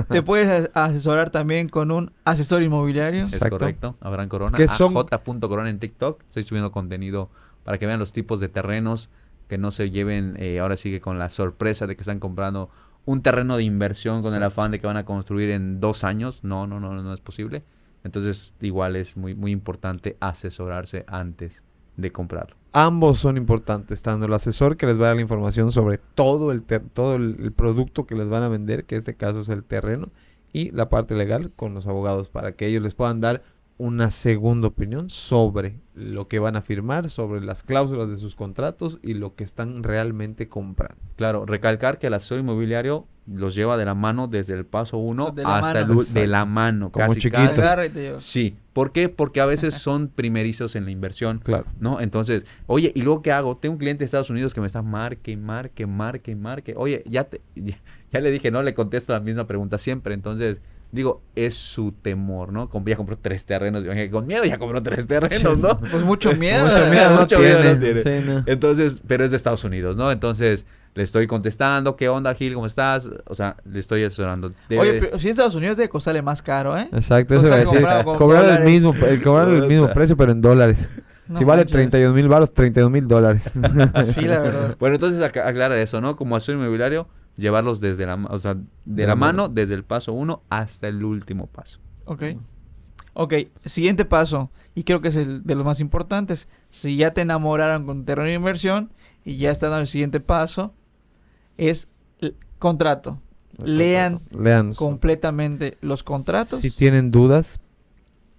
Te puedes asesorar también con un asesor inmobiliario. Es Exacto. correcto. Abraham Corona. Que son- AJ.corona en TikTok. Estoy subiendo contenido para que vean los tipos de terrenos, que no se lleven, ahora sigue con la sorpresa de que están comprando un terreno de inversión con el Exacto. afán de que van a construir en 2 años. No es posible. Entonces, igual es muy, muy importante asesorarse antes de comprarlo. Ambos son importantes, tanto el asesor que les va a dar la información sobre todo el producto que les van a vender, que en este caso es el terreno, y la parte legal con los abogados para que ellos les puedan dar una segunda opinión sobre lo que van a firmar, sobre las cláusulas de sus contratos y lo que están realmente comprando. Claro, recalcar que el asesor inmobiliario los lleva de la mano desde el paso 1 De la hasta mano. el de la mano. Como casi, chiquito. casi. Agarra y te lleva. Sí. ¿Por qué? Porque a veces son primerizos en la inversión, Claro. ¿no? Entonces, oye, ¿y luego qué hago? Tengo un cliente de Estados Unidos que me está marque. Oye, ya le dije, no le contesto la misma pregunta siempre. Entonces, digo, es su temor, ¿no? Ya compró 3 terrenos. Con miedo ya compró 3 terrenos, ¿no? Pues mucho miedo. Mucho miedo no Mucho miedo no tiene. tiene. Sí, no. Entonces, pero es de Estados Unidos, ¿no? Entonces, le estoy contestando, ¿qué onda, Gil? ¿Cómo estás? O sea, le estoy asesorando. Oye, pero si Estados Unidos debe costarle más caro, ¿eh? Exacto, O eso sea, iba a decir. comprado con Cobrar el dólares. mismo, precio, pero en dólares. No si vale manches. 31,000 baros, 32,000 $. Sí, la verdad. Bueno, entonces aclara eso, ¿no? Como asesor inmobiliario, llevarlos desde de la mano, desde el paso 1 hasta el último paso. Ok, siguiente paso, y creo que es el de los más importantes. Si ya te enamoraron con terreno de inversión y ya están en el siguiente paso, es el contrato. Lean Lean. completamente los contratos. Si tienen dudas,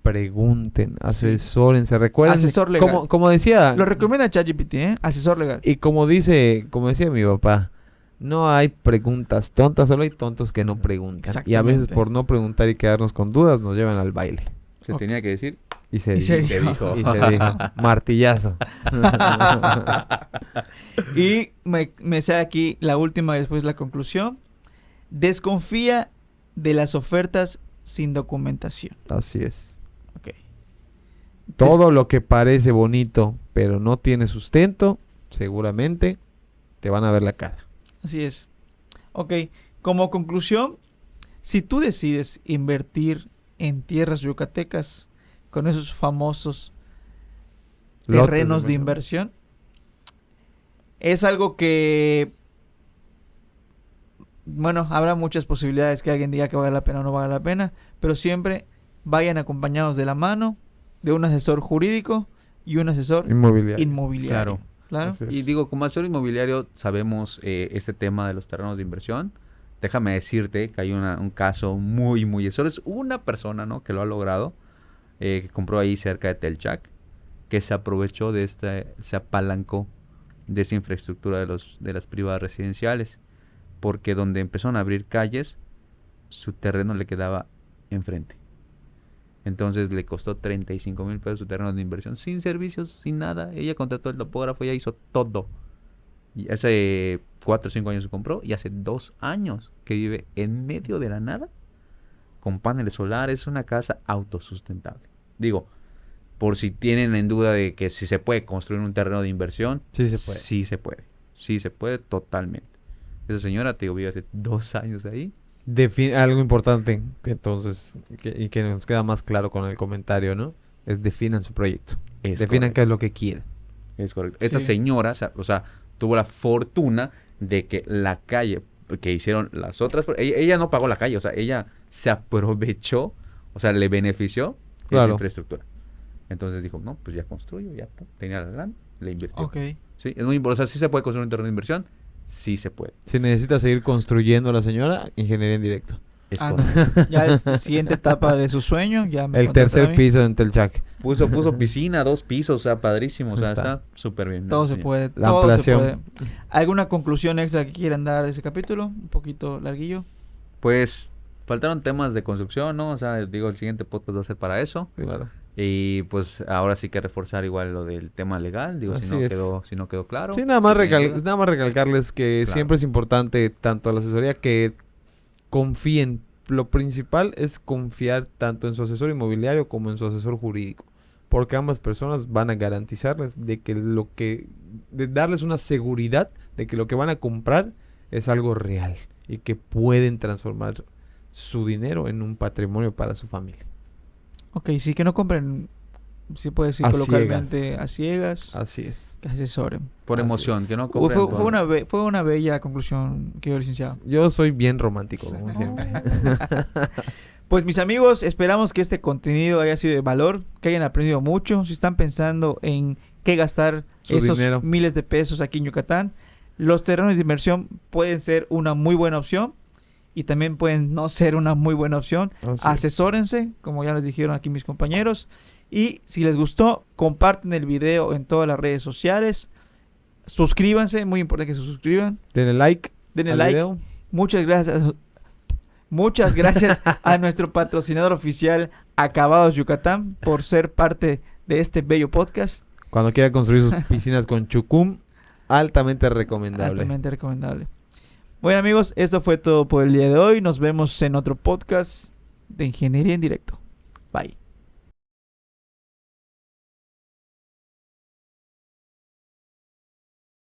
pregunten, asesórense. Recuerden, Asesor legal. como decía, Lo recomienda ChatGPT, ¿eh? Asesor legal. y como decía mi papá, no hay preguntas tontas, solo hay tontos que no preguntan. Y a veces Exactamente. por no preguntar y quedarnos con dudas, nos llevan al baile. Se Ok. tenía que decir. Y se, Y se dijo. dijo. Y se dijo. Martillazo. Y me sale aquí la última y después la conclusión. Desconfía de las ofertas sin documentación. Así es. Ok. Todo lo que parece bonito, pero no tiene sustento, seguramente te van a ver la cara. Así es. Ok, como conclusión, si tú decides invertir en tierras yucatecas con esos famosos Lotes terrenos de inversión, es algo que, bueno, habrá muchas posibilidades que alguien diga que valga la pena o no valga la pena, pero siempre vayan acompañados de la mano de un asesor jurídico y un asesor Inmobiliario. inmobiliario. Claro. Así es. Y digo, como asesor inmobiliario sabemos este tema de los terrenos de inversión. Déjame decirte que hay un caso muy, muy... Solo es una persona, ¿no?, que lo ha logrado, que compró ahí cerca de Telchac, que se aprovechó de se apalancó de esa infraestructura de las privadas residenciales, porque donde empezaron a abrir calles, su terreno le quedaba enfrente. Entonces le costó 35,000 pesos su terreno de inversión, sin servicios, sin nada. Ella contrató el topógrafo, ella hizo todo. Y hace 4 o 5 años se compró, y hace 2 años que vive en medio de la nada, con paneles solares, una casa autosustentable. Digo, por si tienen en duda de que si se puede construir un terreno de inversión, Sí se puede. sí se puede. Sí se puede totalmente. Esa señora, te digo, vive hace 2 años ahí. Algo importante que entonces, y que nos queda más claro con el comentario, ¿no? Es definan su proyecto. Definan qué es lo que quieren. Es correcto. Sí. Esta señora, o sea, tuvo la fortuna de que la calle que hicieron las otras... Ella no pagó la calle, o sea, ella se aprovechó, o sea, le benefició esa Claro. infraestructura. Entonces dijo, no, pues ya construyo, ya tenía la lana, le invirtió. Ok. Sí, es muy importante. O sea, ¿sí se puede construir un terreno de inversión? Sí se puede. Si necesita seguir construyendo la señora, ingeniería en directo. Es Ah, correcto. no. Ya es la siguiente etapa de su sueño. Ya me El contratan a tercer mí. piso en Telchac. Puso piscina, 2 pisos, o sea, padrísimo. O sea, Está. está súper bien. Todo esa se señora. puede. La Todo se ampliación. puede. ¿Alguna conclusión extra que quieran dar de ese capítulo? Un poquito larguillo. Pues faltaron temas de construcción, ¿no? O sea, digo, el siguiente podcast va a ser para eso. Claro. Y pues ahora sí que reforzar igual lo del tema legal. Digo, Así es. si no quedó claro. Sí, nada más, si tienen dudas. nada más recalcarles que Claro. siempre es importante, tanto a la asesoría, que confíen. Lo principal es confiar tanto en su asesor inmobiliario como en su asesor jurídico. Porque ambas personas van a garantizarles de darles una seguridad de que lo que van a comprar es algo real y que pueden transformar su dinero en un patrimonio para su familia. Ok, sí, que no compren, si puede decir A coloquialmente, a ciegas, Así es. que asesoren. Por Así emoción, que no Fue, cobren fue por- una fue una bella conclusión, querido licenciado. Yo soy bien romántico, como siempre. Pues mis amigos, esperamos que este contenido haya sido de valor, que hayan aprendido mucho. Si están pensando en qué gastar Su esos dinero. miles de pesos aquí en Yucatán, los terrenos de inversión pueden ser una muy buena opción y también pueden no ser una muy buena opción. Así es. Asesórense, como ya les dijeron aquí mis compañeros. Y si les gustó, comparten el video en todas las redes sociales. Suscríbanse, muy importante que se suscriban. Denle like. Denle al like. video. Muchas gracias. Muchas gracias a nuestro patrocinador oficial Acabados Yucatán por ser parte de este bello podcast. Cuando quiera construir sus piscinas con chucum, altamente recomendable. Altamente recomendable. Bueno amigos, esto fue todo por el día de hoy. Nos vemos en otro podcast de Ingeniería en Directo. Bye.